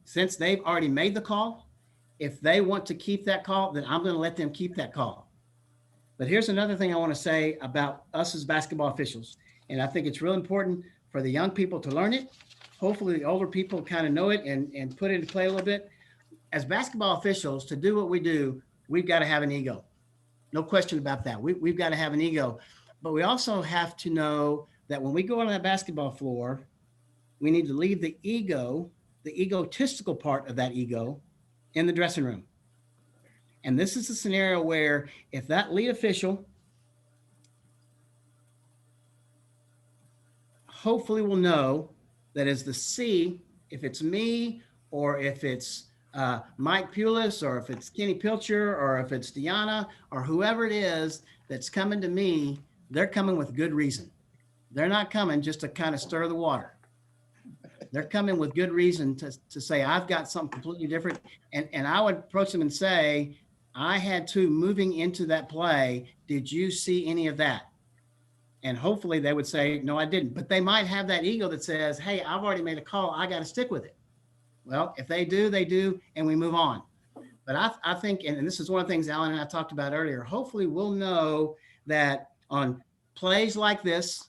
Since they've already made the call, if they want to keep that call, then I'm going to let them keep that call. But here's another thing I want to say about us as basketball officials. And I think it's real important for the young people to learn it. Hopefully the older people kind of know it and put it into play a little bit. As basketball officials, to do what we do, we've got to have an ego. No question about that. We've got to have an ego. But we also have to know that when we go on that basketball floor, we need to leave the ego, the egotistical part of that ego, in the dressing room. And this is a scenario where if that lead official hopefully will know that as the C, if it's me or if it's Mike Pulis or if it's Kenny Pilcher or if it's Deanna or whoever it is that's coming to me, they're coming with good reason. They're not coming just to kind of stir the water. They're coming with good reason to say, I've got something completely different. And I would approach them and say, I had two moving into that play. Did you see any of that? And hopefully they would say, no, I didn't. But they might have that ego that says, hey, I've already made a call. I got to stick with it. Well, if they do, they do, and we move on. But I think, and this is one of the things Alan and I talked about earlier, hopefully we'll know that on plays like this,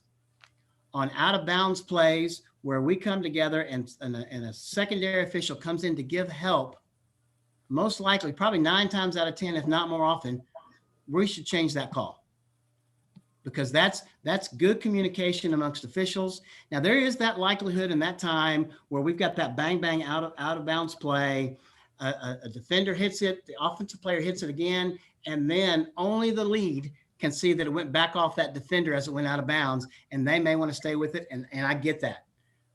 on out of bounds plays where we come together and a secondary official comes in to give help, most likely, probably 9 times out of 10, if not more often, we should change that call. Because that's good communication amongst officials. Now there is that likelihood in that time where we've got that bang bang out of bounds play, a defender hits it, the offensive player hits it again, and then only the lead can see that it went back off that defender as it went out of bounds, and they may want to stay with it, and I get that.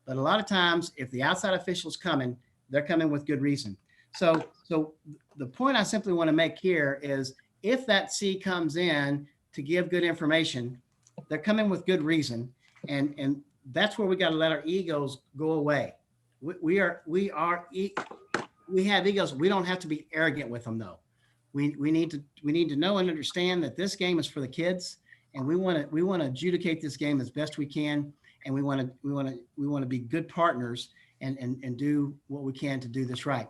But a lot of times, if the outside official's coming, they're coming with good reason. So the point I simply want to make here is if that C comes in to give good information, they're coming with good reason. And that's where we got to let our egos go away. We have egos. We don't have to be arrogant with them though. We need to know and understand that this game is for the kids, and we want to adjudicate this game as best we can. And we want to be good partners and do what we can to do this right.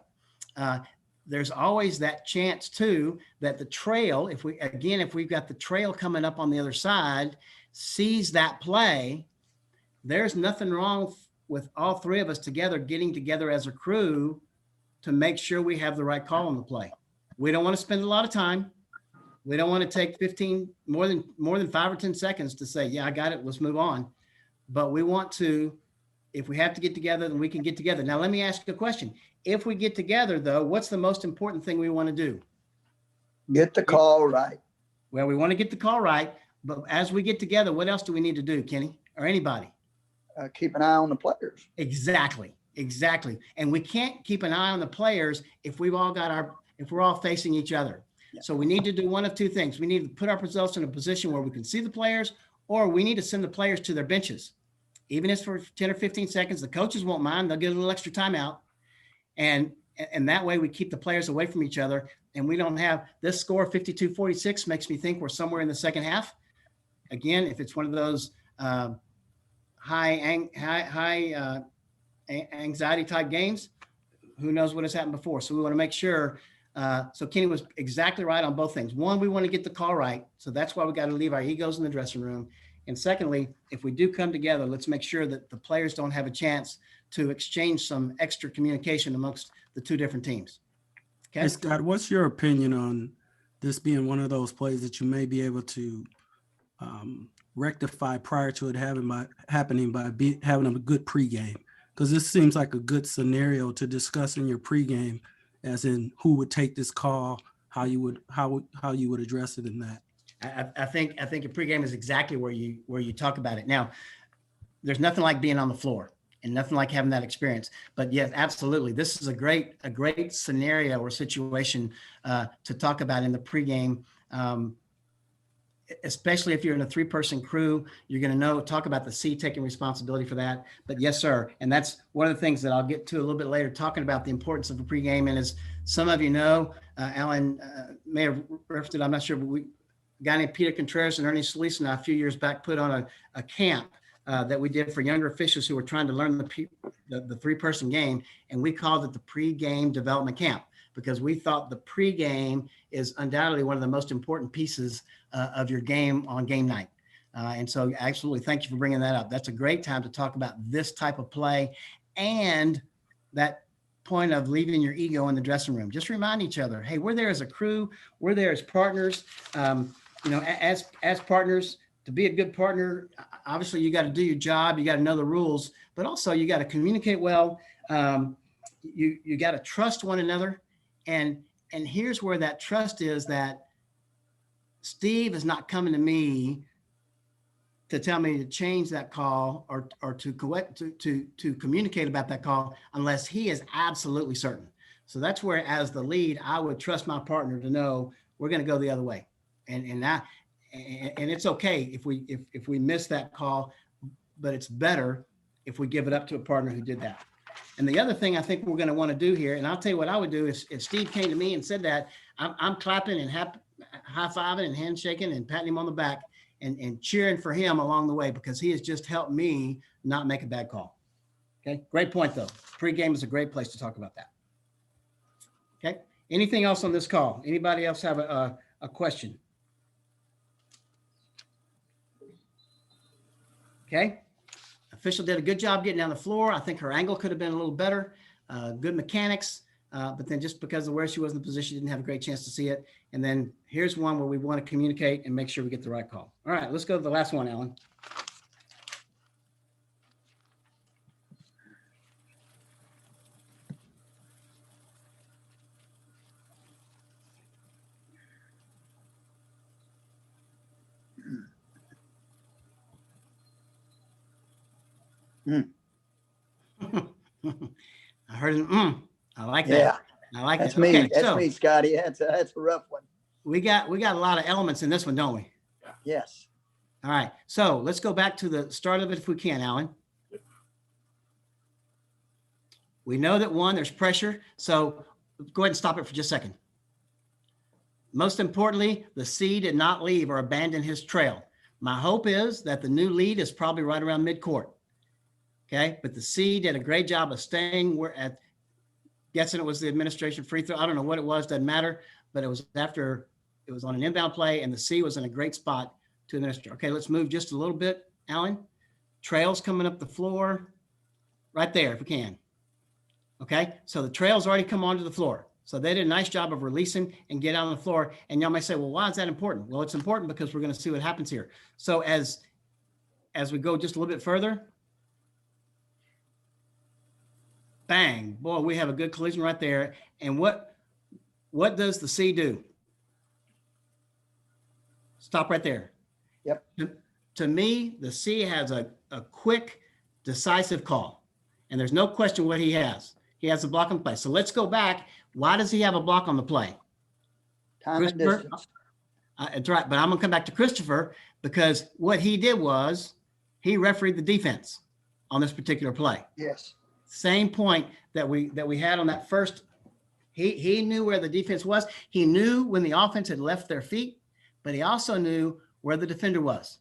There's always that chance too that the trail, if we've got the trail coming up on the other side, sees that play, there's nothing wrong with all three of us getting together as a crew to make sure we have the right call on the play. We don't want to spend a lot of time. We don't want to take more than 5 or 10 seconds to say, yeah, I got it, let's move on. But we want to, if we have to get together, then we can get together. Now, let me ask you a question. If we get together, though, what's the most important thing we want to do? Get the call right. Well, we want to get the call right. But as we get together, what else do we need to do, Kenny, or anybody? Keep an eye on the players. Exactly. And we can't keep an eye on the players if we're all facing each other. Yeah. So we need to do one of two things. We need to put ourselves in a position where we can see the players, or we need to send the players to their benches. Even if it's for 10 or 15 seconds, the coaches won't mind. They'll get a little extra timeout. And that way we keep the players away from each other. And we don't have this score 52-46 makes me think we're somewhere in the second half. Again, if it's one of those high anxiety type games, who knows what has happened before. So we want to make sure. So Kenny was exactly right on both things. One, we want to get the call right. So that's why we got to leave our egos in the dressing room. And secondly, if we do come together, let's make sure that the players don't have a chance to exchange some extra communication amongst the two different teams. Okay. Hey, Scott, what's your opinion on this being one of those plays that you may be able to rectify prior to it happening by having a good pregame? Because this seems like a good scenario to discuss in your pregame, as in who would take this call, how you would address it in that. I think a pregame is exactly where you talk about it. Now, there's nothing like being on the floor and nothing like having that experience. But yes, absolutely, this is a great scenario or situation to talk about in the pregame. Especially if you're in a 3-person crew, you're going to talk about the C taking responsibility for that. But yes, sir. And that's one of the things that I'll get to a little bit later, talking about the importance of a pregame. And as some of you know, Alan may have referenced it, I'm not sure, but a guy named Peter Contreras and Ernie Solis and I, a few years back, put on a camp that we did for younger officials who were trying to learn the 3-person game. And we called it the pregame development camp, because we thought the pregame is undoubtedly one of the most important pieces of your game on game night. And so absolutely, thank you for bringing that up. That's a great time to talk about this type of play and that point of leaving your ego in the dressing room. Just remind each other, hey, we're there as a crew, we're there as partners. As partners, to be a good partner, obviously you got to do your job, you got to know the rules, but also you got to communicate well. You got to trust one another. And here's where that trust is, that Steve is not coming to me to tell me to change that call or to communicate about that call unless he is absolutely certain. So that's where, as the lead, I would trust my partner to know we're going to go the other way. And it's okay if we miss that call, but it's better if we give it up to a partner who did that. And the other thing I think we're going to want to do here, and I'll tell you what I would do, is if Steve came to me and said that, I'm clapping and high-fiving and handshaking and patting him on the back and cheering for him along the way, because he has just helped me not make a bad call. Okay, great point though. Pre-game is a great place to talk about that. Okay, anything else on this call? Anybody else have a question? Okay. Official did a good job getting down the floor. I think her angle could have been a little better. Good mechanics, but then just because of where she was in the position, she didn't have a great chance to see it. And then here's one where we want to communicate and make sure we get the right call. All right, let's go to the last one, Alan. I heard an I like that. Yeah, I like that's that. me. Okay, That's me, Scotty. That's a rough one. We got a lot of elements in this one, don't we? Yes. All right. So let's go back to the start of it if we can, Alan. We know that there's pressure. So go ahead and stop it for just a second. Most importantly, the C did not leave or abandon his trail. My hope is that the new lead is probably right around midcourt. Okay. But the C did a great job of staying guessing it was the administration free throw. I don't know what it was. Doesn't matter. But it was on an inbound play, and the C was in a great spot to administer. Okay, let's move just a little bit, Alan. Trails coming up the floor right there, if we can. Okay, so the trails already come onto the floor. So they did a nice job of releasing and get out on the floor. And y'all may say, well, why is that important? Well, it's important because we're going to see what happens here. So as we go just a little bit further, bang, boy, we have a good collision right there. And what does the C do? Stop right there. Yep. To me, the C has a quick, decisive call. And there's no question what he has. He has a block on the play. So let's go back. Why does he have a block on the play? Time and distance. That's right. But I'm going to come back to Christopher, because what he did was he refereed the defense on this particular play. Yes. Same point that we had on that first. He knew where the defense was. He knew when the offense had left their feet, but he also knew where the defender was.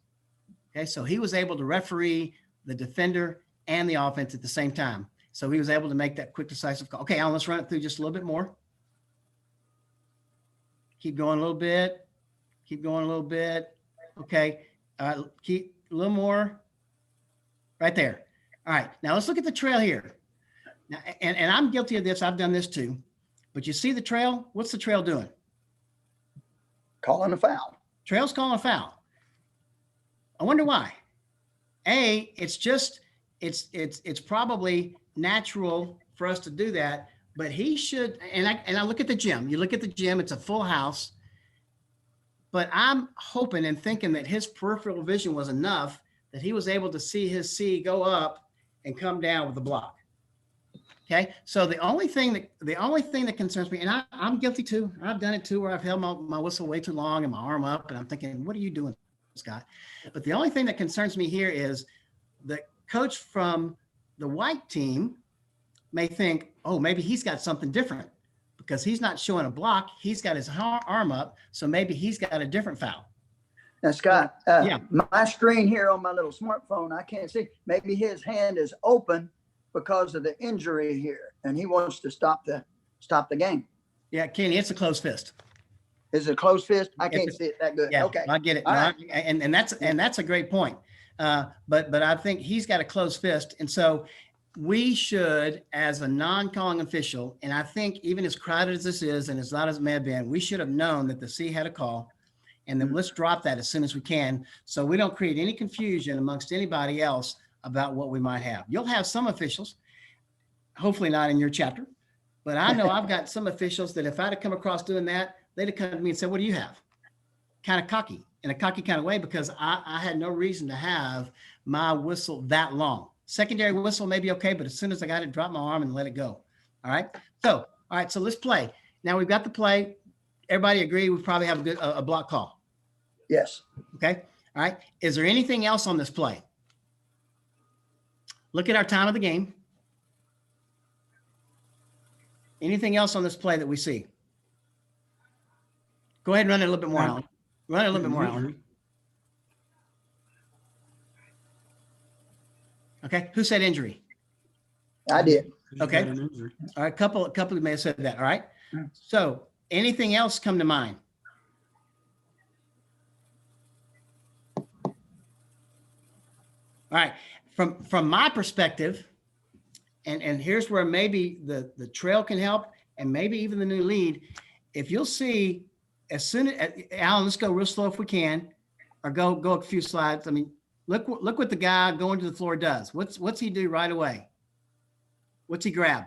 Okay, so he was able to referee the defender and the offense at the same time. So he was able to make that quick, decisive call. Okay, Alan, let's run it through just a little bit more. Keep going a little bit. Keep going a little bit. Okay, keep a little more. Right there. All right, now let's look at the trail here. Now, and I'm guilty of this. I've done this too. But you see the trail? What's the trail doing? Calling a foul. Trail's calling a foul. I wonder why. It's just, it's probably natural for us to do that, but he should, and I look at the gym, you look at the gym, it's a full house, but I'm hoping and thinking that his peripheral vision was enough that he was able to see his C go up and come down with the block. Okay, so the only thing that concerns me, and I'm guilty too. I've done it too, where I've held my whistle way too long and my arm up, and I'm thinking, what are you doing, Scott? But the only thing that concerns me here is the coach from the white team may think, oh, maybe he's got something different because he's not showing a block. He's got his arm up, so maybe he's got a different foul. Now, Scott, Yeah. my screen here on my little smartphone, I can't see. Maybe his hand is open because of the injury here, and he wants to stop the game. Yeah, Kenny, it's a closed fist. Is it a closed fist? I can't It's- see it that good. Yeah, Okay. I get it. All No, right. and that's a great point. But I think he's got a closed fist, and so we should, as a non-calling official, and I think even as crowded as this is, and as loud as it may have been, we should have known that the C had a call, and then let's drop that as soon as we can, so we don't create any confusion amongst anybody else about what we might have. You'll have some officials, hopefully not in your chapter, but I know I've got some officials that if I'd have come across doing that, they'd have come to me and said, what do you have? Kind of cocky, in a cocky kind of way, because I had no reason to have my whistle that long. Secondary whistle may be okay, but as soon as I got it, drop my arm and let it go. All right. So let's play. Now we've got the play. Everybody agree we probably have a block call. Yes. Okay. All right. Is there anything else on this play? Look at our time of the game. Anything else on this play that we see? Go ahead and run it a little bit more, Alan. Run it a little bit more, Alan. Okay. Who said injury? I did. Okay. All right. A couple may have said that. All right. So anything else come to mind? All right. From my perspective, and here's where maybe the trail can help, and maybe even the new lead. If you'll see, as soon as Alan, let's go real slow if we can, or go a few slides. I mean, look what the guy going to the floor does. What's he do right away? What's he grab?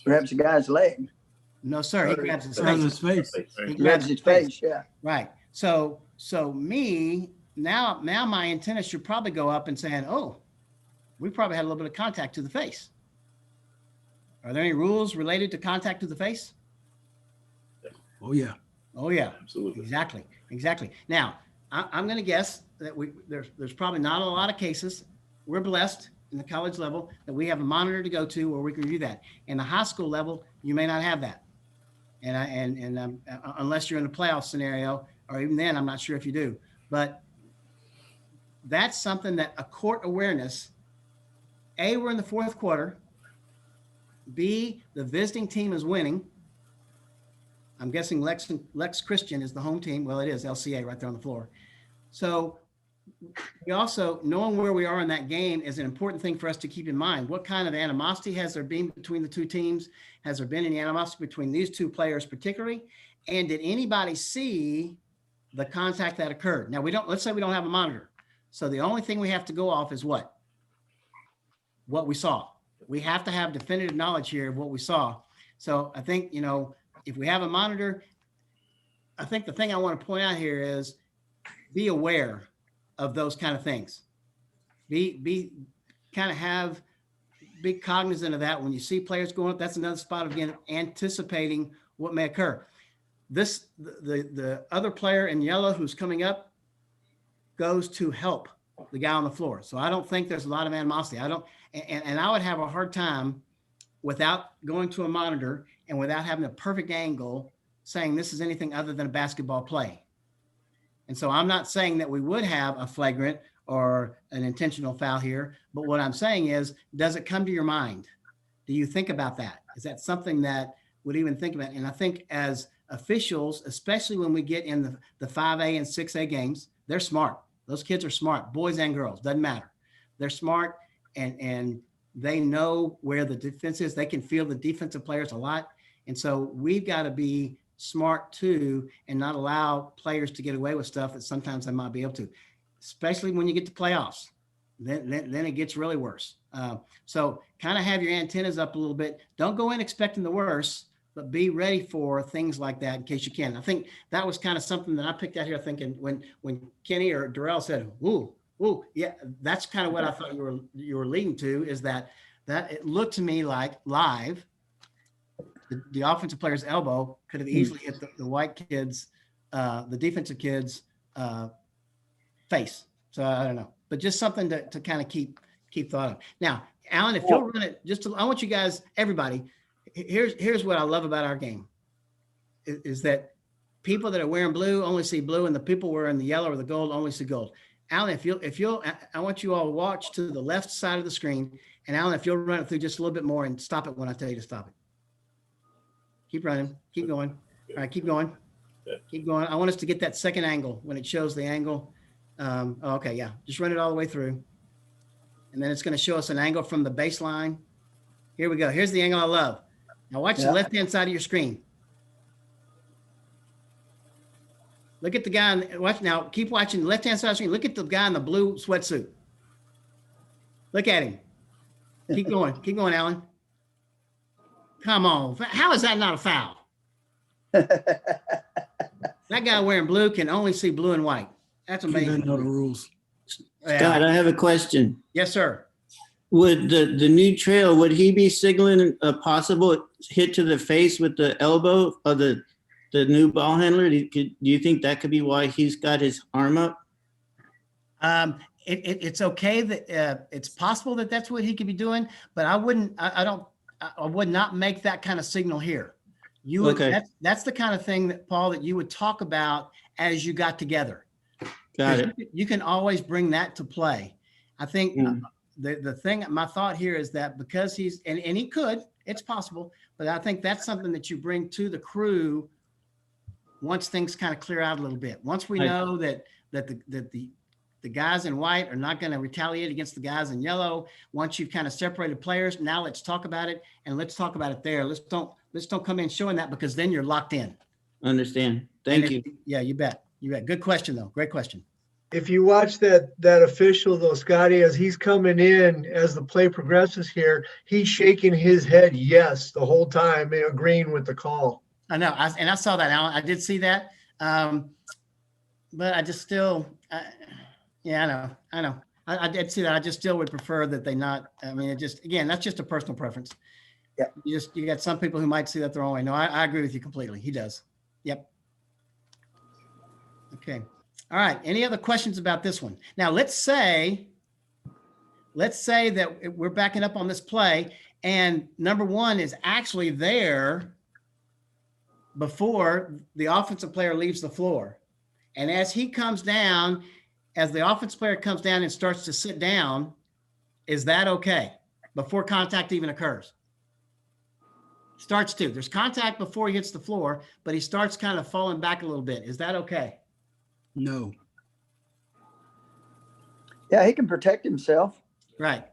Grabs the guy's leg. No, sir. He grabs his Grabs face. his face. He Grabs his face. Yeah. Right. So me now my antenna should probably go up and saying, oh, we probably had a little bit of contact to the face. Are there any rules related to contact to the face? Oh yeah. Oh yeah. Absolutely. Exactly. Now I'm going to guess that there's probably not a lot of cases. We're blessed in the college level that we have a monitor to go to where we can review that. In the high school level, you may not have that. And unless you're in a playoff scenario, or even then, I'm not sure if you do. But that's something that a court awareness. A, we're in the fourth quarter. B, the visiting team is winning. I'm guessing Lex Christian is the home team. Well, it is LCA right there on the floor. So we also, knowing where we are in that game is an important thing for us to keep in mind. What kind of animosity has there been between the two teams? Has there been any animosity between these two players particularly? And did anybody see the contact that occurred? Now let's say we don't have a monitor. So the only thing we have to go off is what we saw. We have to have definitive knowledge here of what we saw. So I think, if we have a monitor, I think the thing I want to point out here is be aware of those kind of things. Be cognizant of that when you see players going up. That's another spot again, anticipating what may occur. The other player in yellow who's coming up goes to help the guy on the floor. So I don't think there's a lot of animosity. And I would have a hard time without going to a monitor and without having a perfect angle saying this is anything other than a basketball play. And so I'm not saying that we would have a flagrant or an intentional foul here, but what I'm saying is, does it come to your mind? Do you think about that? Is that something that would even think about? And I think as officials, especially when we get in the 5A and 6A games, they're smart. Those kids are smart, boys and girls, doesn't matter. They're smart and they know where the defense is. They can feel the defensive players a lot. And so we've got to be smart too and not allow players to get away with stuff that sometimes they might be able to. especially when you get to playoffs. Then it gets really worse. So kind of have your antennas up a little bit. Don't go in expecting the worst, but be ready for things like that in case you can. I think that was kind of something that I picked out here thinking when Kenny or Darrell said, ooh, yeah, that's kind of what I thought you were leading to, is that it looked to me like live, the offensive player's elbow could have easily hit the white kid's, the defensive kid's face. So I don't know, but just something to kind of keep thought of. Now, Alan, if you'll run it, I want you guys, everybody, here's what I love about our game is that people that are wearing blue only see blue, and the people wearing the yellow or the gold only see gold. Alan, if you'll, I want you all to watch to the left side of the screen, and Alan, if you'll run it through just a little bit more and stop it when I tell you to stop it. Keep running, keep going. All right, keep going. Keep going. I want us to get that second angle when it shows the angle. Okay, yeah, just run it all the way through. And then it's going to show us an angle from the baseline. Here we go. Here's the angle I love. Now watch the left-hand side of your screen. Look at the guy. Watch now. Keep watching the left-hand side of the screen. Look at the guy in the blue sweatsuit. Look at him. Keep going. Keep going, Alan. Come on. How is that not a foul? That guy wearing blue can only see blue and white. That's You amazing. didn't know the rules. Scott, I have a question. Yes, sir. Would the new trail, would he be signaling a possible hit to the face with the elbow of the new ball handler? Do you think that could be why he's got his arm up? It's okay that it's possible that that's what he could be doing, but I would not make that kind of signal here. You would, Okay. that's the kind of thing that, Paul, that you would talk about as you got together. Got it. You can always bring that to play. I think the thing, my thought here is that because he's, and he could, it's possible, but I think that's something that you bring to the crew once things kind of clear out a little bit. Once we know that the guys in white are not going to retaliate against the guys in yellow. Once you've kind of separated players, now let's talk about it, and let's talk about it there. Let's don't come in showing that, because then you're locked in. Understand. Thank you. Yeah, you bet. You bet. Good question though. Great question. If you watch that official though, Scotty, as he's coming in, as the play progresses here, he's shaking his head yes the whole time, agreeing with the call. I know. I saw that, Alan. I did see that. But I just still, yeah, I know. I did see that. I just still would prefer that they not, I mean, it just, again, that's just a personal preference. Yeah. You got some people who might see that the wrong way. No, I agree with you completely. He does. Yep. Okay. All right. Any other questions about this one? Now let's say that we're backing up on this play and number one is actually there before the offensive player leaves the floor. And as he comes down, as the offensive player comes down and starts to sit down, is that okay? Before contact even occurs? Starts to. There's contact before he hits the floor, but he starts kind of falling back a little bit. Is that okay? No. Yeah, he can protect himself. Right.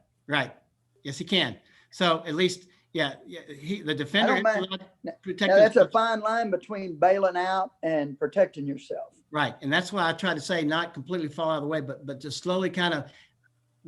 Yes, he can. So at least, the defender. Now, that's a fine line between bailing out and protecting yourself. Right. And that's why I try to say not completely fall out of the way, but to slowly kind of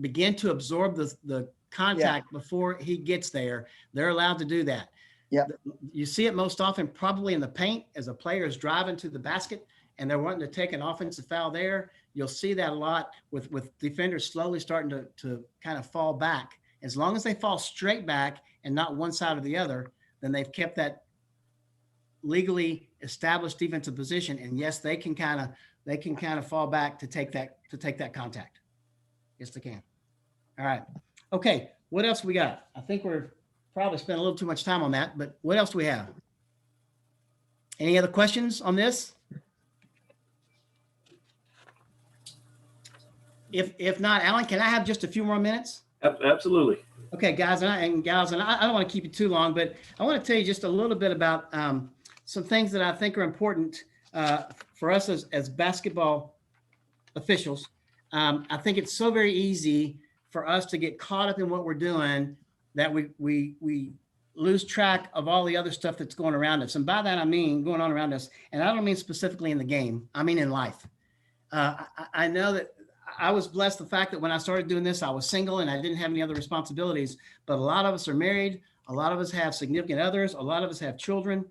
begin to absorb the contact before he gets there. They're allowed to do that. Yeah. You see it most often probably in the paint as a player is driving to the basket and they're wanting to take an offensive foul there. You'll see that a lot with defenders slowly starting to kind of fall back. As long as they fall straight back and not one side or the other, then they've kept that legally established defensive position. And yes, they can kind of fall back to take that contact. Yes, they can. All right. Okay. What else we got? I think we're probably spent a little too much time on that, but what else do we have? Any other questions on this? If not, Alan, can I have just a few more minutes? Absolutely. Okay, guys and gals, and I don't want to keep you too long, but I want to tell you just a little bit about some things that I think are important for us as basketball officials. I think it's so very easy for us to get caught up in what we're doing that we lose track of all the other stuff that's going around us. And by that, I mean going on around us. And I don't mean specifically in the game. I mean in life. I know that I was blessed the fact that when I started doing this, I was single and I didn't have any other responsibilities, but a lot of us are married. A lot of us have significant others. A lot of us have children.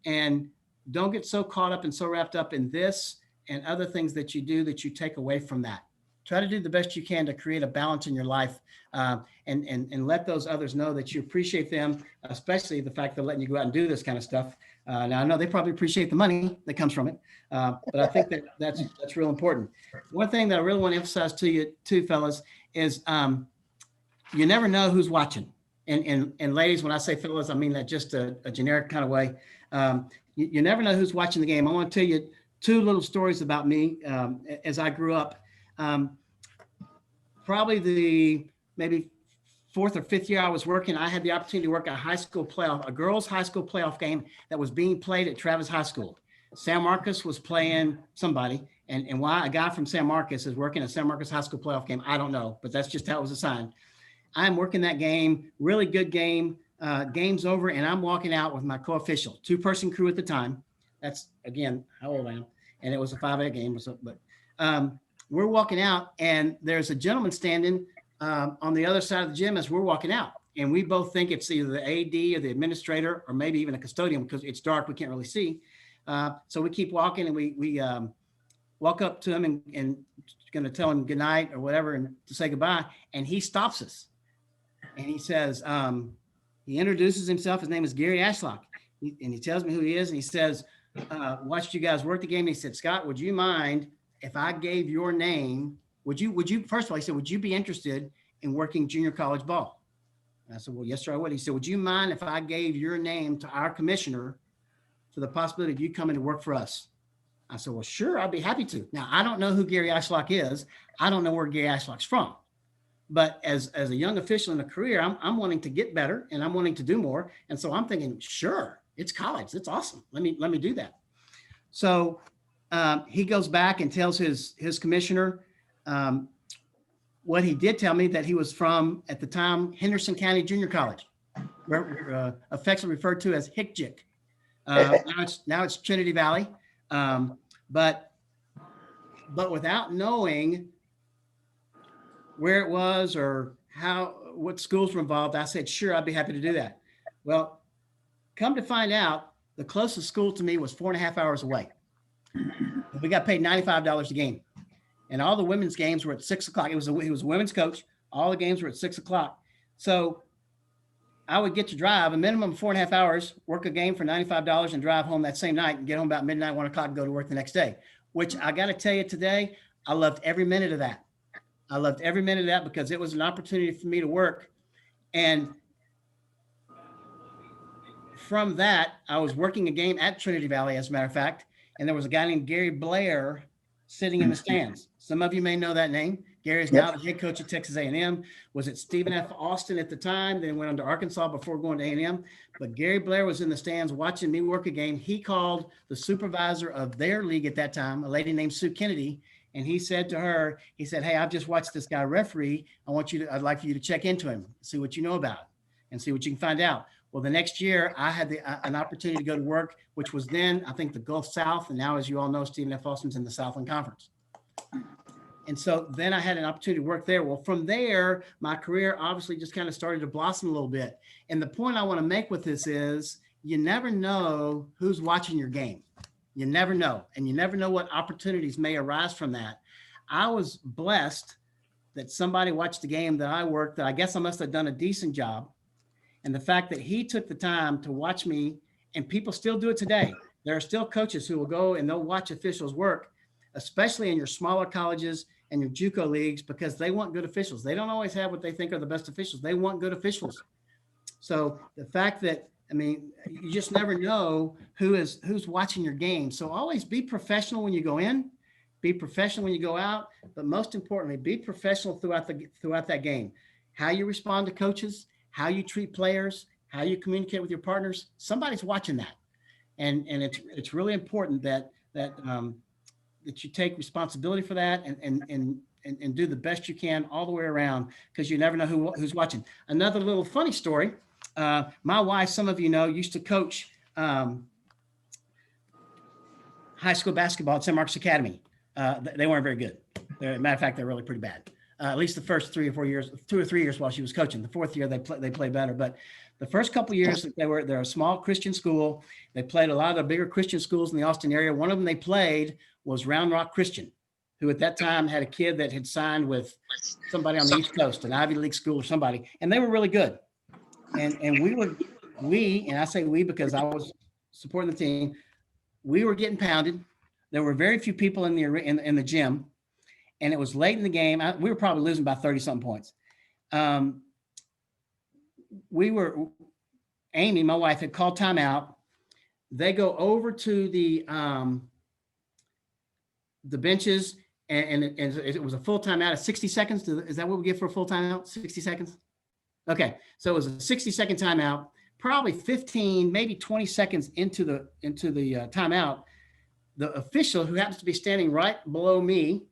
And don't get so caught up and so wrapped up in this and other things that you do that you take away from that. Try to do the best you can to create a balance in your life, and let those others know that you appreciate them, especially the fact they're letting you go out and do this kind of stuff. Now I know they probably appreciate the money that comes from it, but I think that's real important. One thing that I really want to emphasize to you too, fellas, is you never know who's watching. And ladies, when I say fellas, I mean that just a generic kind of way. You never know who's watching the game. I want to tell you two little stories about me as I grew up. Probably the maybe fourth or fifth year I was working, I had the opportunity to work a girls' high school playoff game that was being played at Travis High School. San Marcos was playing somebody, and why a guy from San Marcos is working a San Marcos High School playoff game, I don't know, but that's just how it was assigned. I'm working that game, really good game. Game's over, and I'm walking out with my co-official, 2-person crew at the time. That's, again, how old I am. And it was a 5A game or something. But we're walking out, and there's a gentleman standing on the other side of the gym as we're walking out. And we both think it's either the AD or the administrator or maybe even a custodian because it's dark, we can't really see. So we keep walking, and we walk up to him and going to tell him good night or whatever and to say goodbye. And he stops us. And he says, he introduces himself. His name is Gary Ashlock. And he tells me who he is. And he says, watched you guys work the game. And he said, Scott, would you mind if I gave your name? Would you, first of all, he said, would you be interested in working junior college ball? And I said, well, yes, sir, I would. He said, would you mind if I gave your name to our commissioner for the possibility of you coming to work for us? I said, well, sure, I'd be happy to. Now, I don't know who Gary Ashlock is. I don't know where Gary Ashlock's from. But as a young official in a career, I'm wanting to get better and I'm wanting to do more. And so I'm thinking, sure, it's college. It's awesome. Let me do that. So he goes back and tells his commissioner what he did tell me, that he was from, at the time, Henderson County Junior College, where affectionately referred to as HICJIC. Now it's Trinity Valley. But without knowing where it was or what schools were involved, I said, sure, I'd be happy to do that. Well, come to find out, the closest school to me was 4.5 hours away. We got paid $95 a game. And all the women's games were at 6 o'clock. He was a women's coach. All the games were at 6 o'clock. So I would get to drive a minimum of 4.5 hours, work a game for $95 and drive home that same night and get home about midnight, 1 o'clock and go to work the next day, which I got to tell you today, I loved every minute of that. I loved every minute of that because it was an opportunity for me to work. And from that, I was working a game at Trinity Valley, as a matter of fact, and there was a guy named Gary Blair sitting in the stands. Some of you may know that name. Gary is now the head coach at Texas A&M, was at Stephen F. Austin at the time, then went on to Arkansas before going to A&M. But Gary Blair was in the stands watching me work a game. He called the supervisor of their league at that time, a lady named Sue Kennedy, and he said to her, he said, hey, I've just watched this guy referee. I'd like for you to check into him, see what you know about it, and see what you can find out. Well, the next year I had an opportunity to go to work, which was then, I think, the Gulf South. And now, as you all know, Stephen F. Austin's in the Southland Conference. And so then I had an opportunity to work there. Well, from there, my career obviously just kind of started to blossom a little bit. And the point I want to make with this is you never know who's watching your game. You never know. And you never know what opportunities may arise from that. I was blessed that somebody watched the game that I worked, that I guess I must have done a decent job. And the fact that he took the time to watch me, and people still do it today. There are still coaches who will go and they'll watch officials work, especially in your smaller colleges and your JUCO leagues, because they want good officials. They don't always have what they think are the best officials. They want good officials. So the fact that, I mean, you just never know who's watching your game. So always be professional when you go in, be professional when you go out, but most importantly, be professional throughout that game. How you respond to coaches, how you treat players, how you communicate with your partners, somebody's watching that. And it's really important that you take responsibility for that and do the best you can all the way around, because you never know who's watching. Another little funny story. My wife, some of you know, used to coach high school basketball at San Marcos Academy. They weren't very good. Matter of fact, they're really pretty bad. At least the first 3 or 4 years, 2 or 3 years while she was coaching. The fourth year they play better, but the first couple of years they're a small Christian school. They played a lot of the bigger Christian schools in the Austin area. One of them they played was Round Rock Christian, who at that time had a kid that had signed with somebody on the East Coast, an Ivy League school or somebody, and they were really good. And and I say we because I was supporting the team. We were getting pounded. There were very few people in the gym, and it was late in the game. We were probably losing by 30-something points. Amy, my wife, had called timeout. They go over to the benches, and it was a full timeout of 60 seconds. Is that what we get for a full timeout? 60 seconds? Okay, so it was a 60-second timeout. Probably 15, maybe 20 seconds into the timeout, the official, who happens to be standing right below me,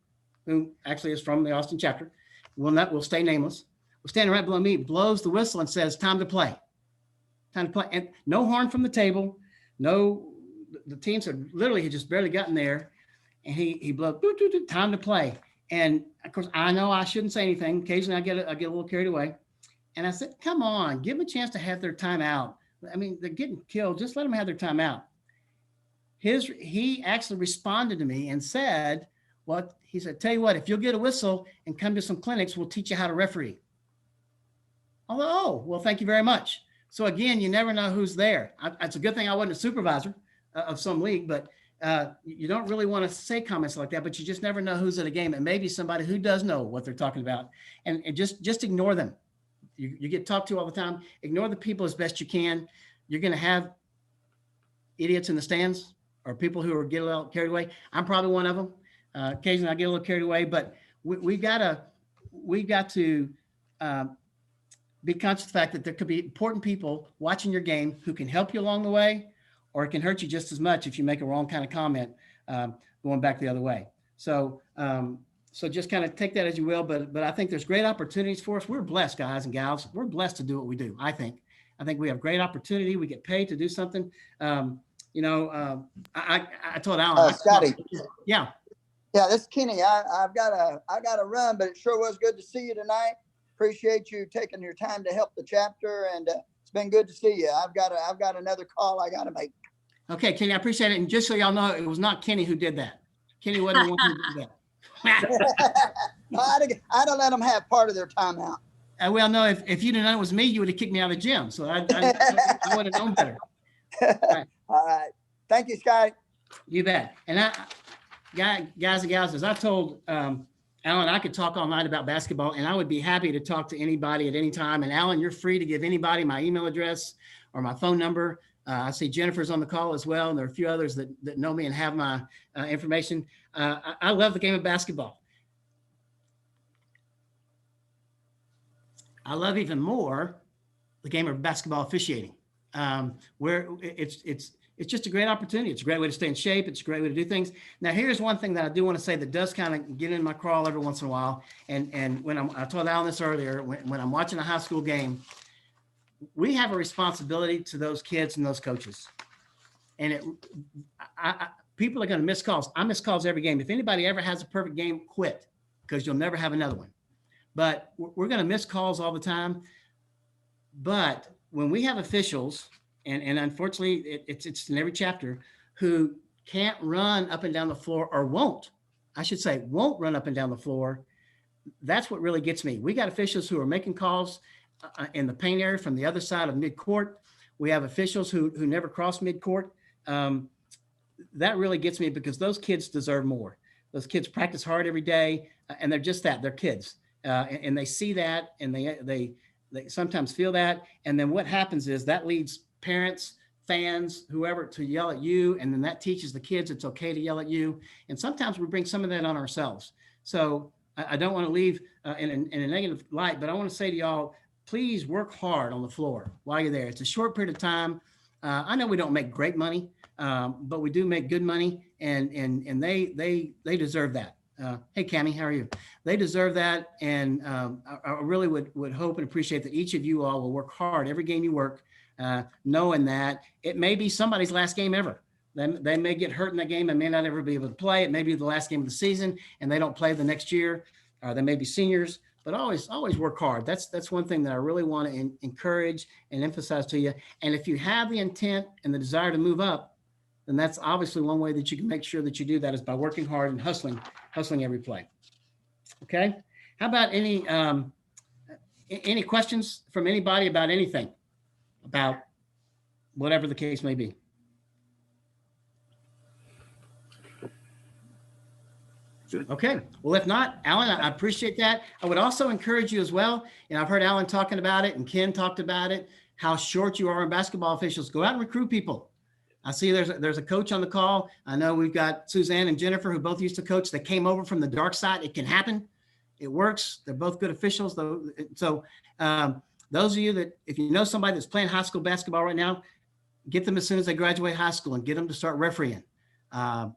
who actually is from the Austin chapter, will stay nameless, was standing right below me, blows the whistle and says, "Time to play." Time to play. And no horn from the table. No, the teams had just barely gotten there. And he blew, time to play. And of course, I know I shouldn't say anything. Occasionally I get a little carried away. And I said, come on, give them a chance to have their timeout. I mean, they're getting killed. Just let them have their timeout. He actually responded to me and said, he said, tell you what, if you'll get a whistle and come to some clinics, we'll teach you how to referee. I thought, oh, well, thank you very much. So again, you never know who's there. It's a good thing I wasn't a supervisor of some league, but you don't really want to say comments like that, but you just never know who's at a game. And maybe somebody who does know what they're talking about, and just ignore them. You get talked to all the time. Ignore the people as best you can. You're going to have idiots in the stands or people who are getting a little carried away. I'm probably one of them. Occasionally I get a little carried away, but we got to be conscious of the fact that there could be important people watching your game who can help you along the way, or it can hurt you just as much if you make a wrong kind of comment going back the other way. So just kind of take that as you will, but I think there's great opportunities for us. We're blessed, guys and gals. We're blessed to do what we do. I think we have great opportunity. We get paid to do something. I told Alan, Scotty. Yeah. Yeah, this is Kenny. I've got to run, but it sure was good to see you tonight. Appreciate you taking your time to help the chapter, and it's been good to see you. I've got another call I got to make. Okay, Kenny, I appreciate it. And just so y'all know, it was not Kenny who did that. Kenny wasn't the one who did that. No, I'd have let them have part of their timeout. Well, no, if you'd have known it was me, you would have kicked me out of the gym. So I would have known better. All right. Thank you, Scotty. You bet. And guys and gals, as I told Alan, I could talk all night about basketball, and I would be happy to talk to anybody at any time. And Alan, you're free to give anybody my email address or my phone number. I see Jennifer's on the call as well, and there are a few others that know me and have my information. I love the game of basketball. I love even more the game of basketball officiating, where it's just a great opportunity. It's a great way to stay in shape. It's a great way to do things. Now, here's one thing that I do want to say that does kind of get in my crawl every once in a while. And when I told Alan this earlier, when I'm watching a high school game, we have a responsibility to those kids and those coaches. And people are going to miss calls. I miss calls every game. If anybody ever has a perfect game, quit, because you'll never have another one. But we're going to miss calls all the time. But when we have officials, and unfortunately it's in every chapter, who can't run up and down the floor, or won't run up and down the floor, that's what really gets me. We got officials who are making calls in the paint area from the other side of midcourt. We have officials who never cross midcourt. That really gets me, because those kids deserve more. Those kids practice hard every day, and they're just that. They're kids, and they see that, and they sometimes feel that. And then what happens is that leads parents, fans, whoever, to yell at you, and then that teaches the kids it's okay to yell at you. And sometimes we bring some of that on ourselves. So I don't want to leave in a negative light, but I want to say to y'all, please work hard on the floor while you're there. It's a short period of time. I know we don't make great money, but we do make good money, and they deserve that. Hey, Cammie, how are you? They deserve that, and I really would hope and appreciate that each of you all will work hard every game you work, knowing that it may be somebody's last game ever. They may get hurt in that game and may not ever be able to play. It may be the last game of the season and they don't play the next year. They may be seniors, but always work hard. That's one thing that I really want to encourage and emphasize to you. And if you have the intent and the desire to move up, then that's obviously one way that you can make sure that you do that is by working hard and hustling every play. Okay. How about any questions from anybody about anything, about whatever the case may be? Okay. Well, if not, Alan, I appreciate that. I would also encourage you as well. And I've heard Alan talking about it and Ken talked about it, how short you are on basketball officials. Go out and recruit people. I see there's a coach on the call. I know we've got Suzanne and Jennifer who both used to coach. They came over from the dark side. It can happen. It works. They're both good officials. So those of you that, if you know somebody that's playing high school basketball right now, get them as soon as they graduate high school and get them to start refereeing.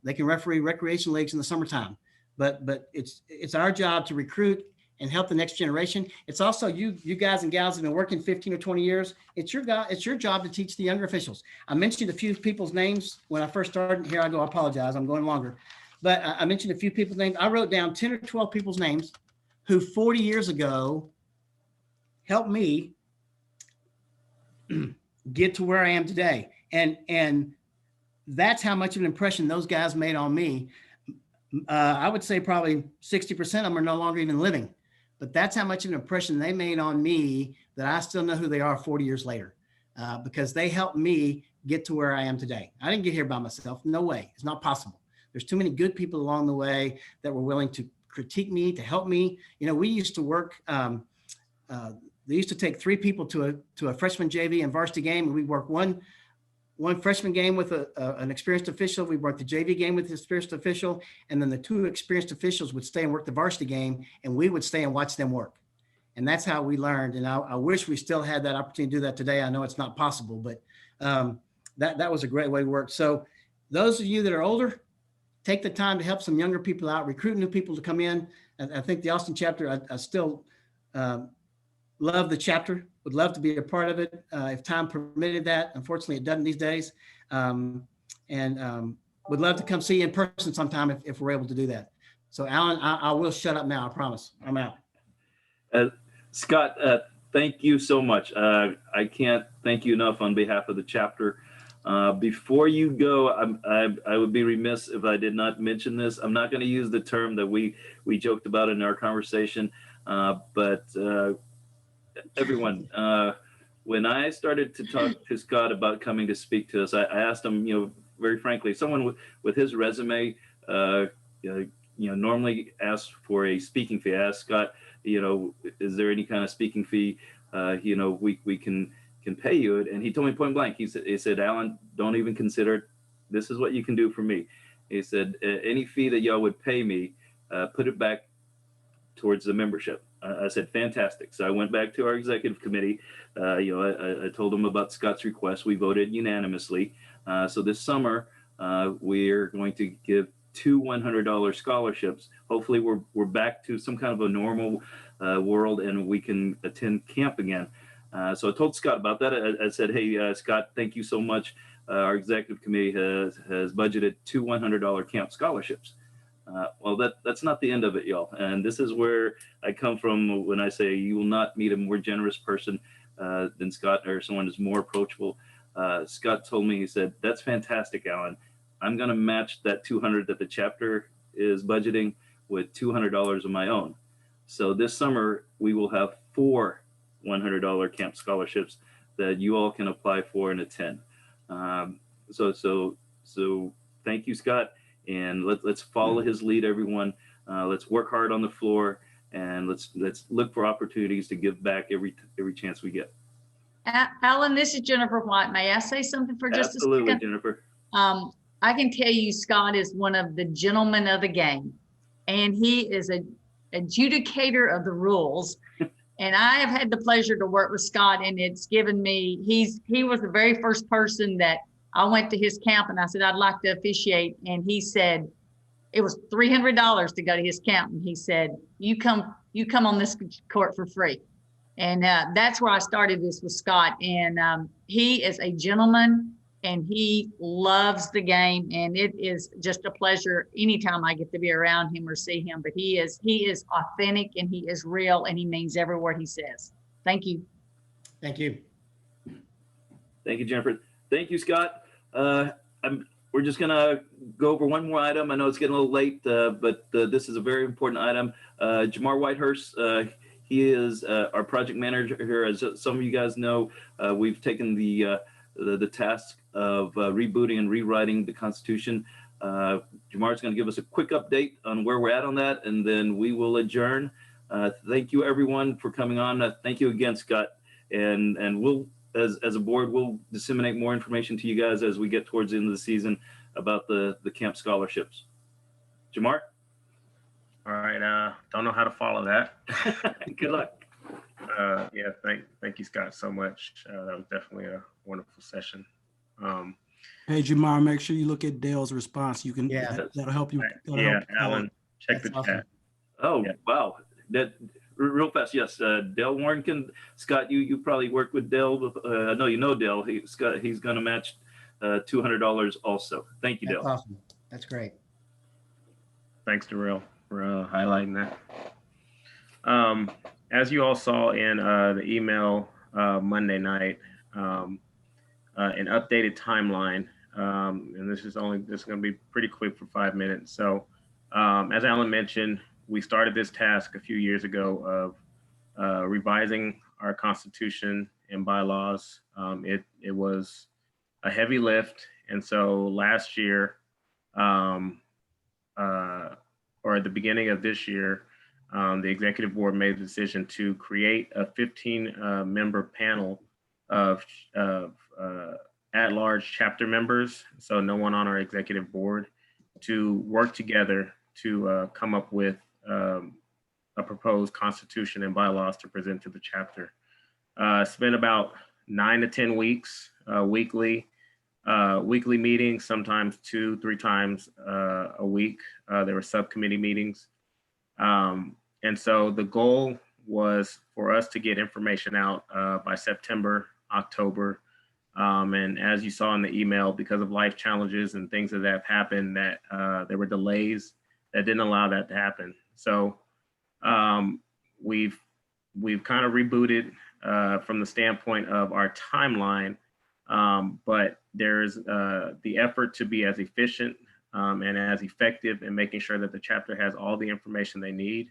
They can referee recreation leagues in the summertime. But it's our job to recruit and help the next generation. It's also you guys and gals have been working 15 or 20 years. It's your job to teach the younger officials. I mentioned a few people's names when I first started. Here I go. I apologize. I'm going longer. But I mentioned a few people's names. I wrote down 10 or 12 people's names who 40 years ago helped me get to where I am today. And that's how much of an impression those guys made on me. I would say probably 60% of them are no longer even living, but that's how much of an impression they made on me that I still know who they are 40 years later, because they helped me get to where I am today. I didn't get here by myself. No way. It's not possible. There's too many good people along the way that were willing to critique me, to help me. You know, we used to work, they used to take 3 people to a freshman JV and varsity game, and we work one freshman game with an experienced official. We worked the JV game with the experienced official, and then the 2 experienced officials would stay and work the varsity game, and we would stay and watch them work. And that's how we learned. And I wish we still had that opportunity to do that today. I know it's not possible, but that was a great way to work. So those of you that are older, take the time to help some younger people out, recruit new people to come in. I think the Austin chapter, I still love the chapter, would love to be a part of it if time permitted that. Unfortunately, it doesn't these days. And would love to come see you in person sometime if we're able to do that. So Alan, I will shut up now, I promise. I'm out. Scott, thank you so much. I can't thank you enough on behalf of the chapter. Before you go, I would be remiss if I did not mention this. I'm not going to use the term that we joked about in our conversation, but everyone, when I started to talk to Scott about coming to speak to us, I asked him, very frankly, someone with his resume, normally asks for a speaking fee. I asked Scott, is there any kind of speaking fee, we can pay you? And he told me point blank, he said, Alan, don't even consider it. This is what you can do for me. He said, any fee that y'all would pay me, put it back towards the membership. I said, fantastic. So I went back to our executive committee. I told them about Scott's request. We voted unanimously. So this summer, we're going to give 2 $100 scholarships. Hopefully we're back to some kind of a normal world and we can attend camp again. So I told Scott about that. I said, hey, Scott, thank you so much. Our executive committee has budgeted 2 $100 camp scholarships. Well, that's not the end of it, y'all. And this is where I come from when I say you will not meet a more generous person than Scott, or someone who's more approachable. Scott told me, he said, that's fantastic, Alan. I'm going to match that 200 that the chapter is budgeting with $200 of my own. So this summer, we will have 4 $100 camp scholarships that you all can apply for and attend. So thank you, Scott. And let's follow his lead, everyone. Let's work hard on the floor, and let's look for opportunities to give back every chance we get. Alan, this is Jennifer White. May I say something for just Absolutely, a second? Jennifer. I can tell you Scott is one of the gentlemen of the game, and he is an adjudicator of the rules. And I have had the pleasure to work with Scott, and it's given me, he was the very first person that I went to his camp and I said, I'd like to officiate. And he said, it was $300 to go to his camp. And he said, you come on this court for free. And that's where I started this with Scott. And he is a gentleman. and he loves the game, and it is just a pleasure anytime I get to be around him or see him. But he is authentic, and he is real, and he means every word he says. Thank you. Thank you. Thank you, Jennifer. Thank you, Scott. We're just gonna go over one more item. I know it's getting a little late, but this is a very important item. Jamar Whitehurst, he is our project manager here. As some of you guys know, we've taken the task of rebooting and rewriting the Constitution. Jamar is going to give us a quick update on where we're at on that, and then we will adjourn. Thank you, everyone, for coming on. Thank you again, Scott. And we'll, as a board, we'll disseminate more information to you guys as we get towards the end of the season about the camp scholarships. Jamar? All right. Don't know how to follow that. Good luck. Yeah, thank you, Scott, so much. That was definitely a wonderful session. Hey, Jamar, make sure you look at Dale's response. You can, that'll help you. That'll help Alan, check That's the awesome. chat. Oh, Yeah. wow. That real fast. Yes. Dale Warren Scott, you probably worked with Dale. I know you know Dale. He's going to match $200 also. Thank you, That's Dale. awesome. That's great. Thanks, Darrell, for highlighting that. As you all saw in the email Monday night, an updated timeline, and this is going to be pretty quick for 5 minutes. So, as Alan mentioned, we started this task a few years ago of revising our Constitution and bylaws. It was a heavy lift, and so last year, or at the beginning of this year, the executive board made the decision to create a 15-member panel of at-large chapter members, so no one on our executive board, to work together to come up with a proposed constitution and bylaws to present to the chapter. It's been about 9 to 10 weeks, weekly meetings, sometimes 2-3 times a week. There were subcommittee meetings. And so the goal was for us to get information out by September, October. And as you saw in the email, because of life challenges and things that have happened, that there were delays that didn't allow that to happen. So we've kind of rebooted from the standpoint of our timeline, but there's the effort to be as efficient and as effective in making sure that the chapter has all the information they need,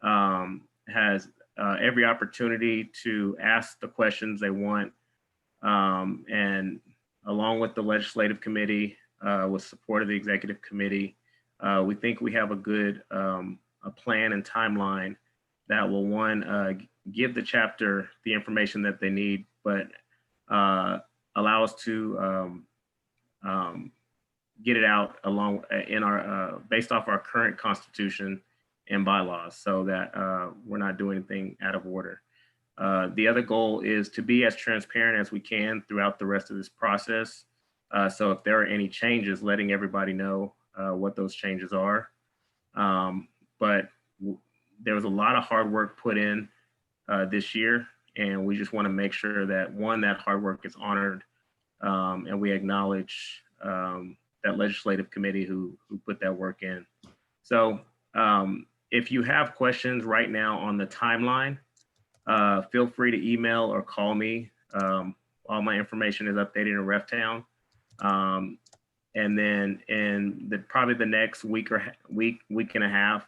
has every opportunity to ask the questions they want, and along with the legislative committee, with support of the executive committee, we think we have a good a plan and timeline that will, one, give the chapter the information that they need, but allow us to get it out along in our based off our current Constitution and bylaws, so that we're not doing anything out of order. The other goal is to be as transparent as we can throughout the rest of this process. So if there are any changes, letting everybody know what those changes are. But there was a lot of hard work put in this year, and we just want to make sure that, one, that hard work is honored, and we acknowledge that legislative committee who put that work in. So if you have questions right now on the timeline, feel free to email or call me. All my information is updated in RefTown. And then in probably the next week and a half,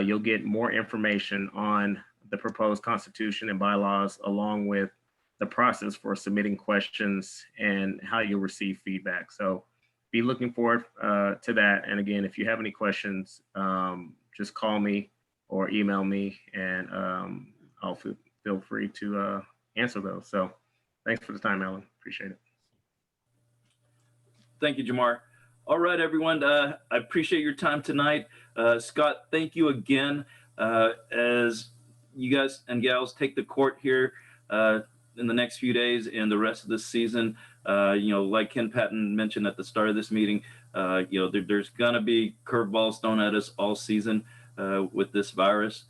you'll get more information on the proposed Constitution and bylaws, along with the process for submitting questions and how you'll receive feedback. So be looking forward to that. And again, if you have any questions, just call me or email me, and I'll feel free to answer those. So thanks for the time, Alan. Appreciate it. Thank you, Jamar. All right, everyone. I appreciate your time tonight. Scott, thank you again. As you guys and gals take the court here in the next few days and the rest of this season, like Ken Patton mentioned at the start of this meeting, there's going to be curveballs thrown at us all season with this virus.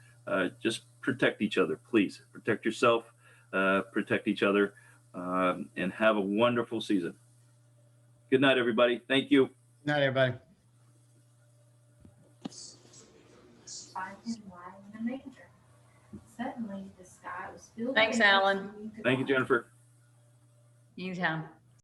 Just protect each other, please. Protect yourself, protect each other, and have a wonderful season. Good night, everybody. Thank you. Good night, everybody. Thanks, Alan. Thank you, Jennifer. Anytime.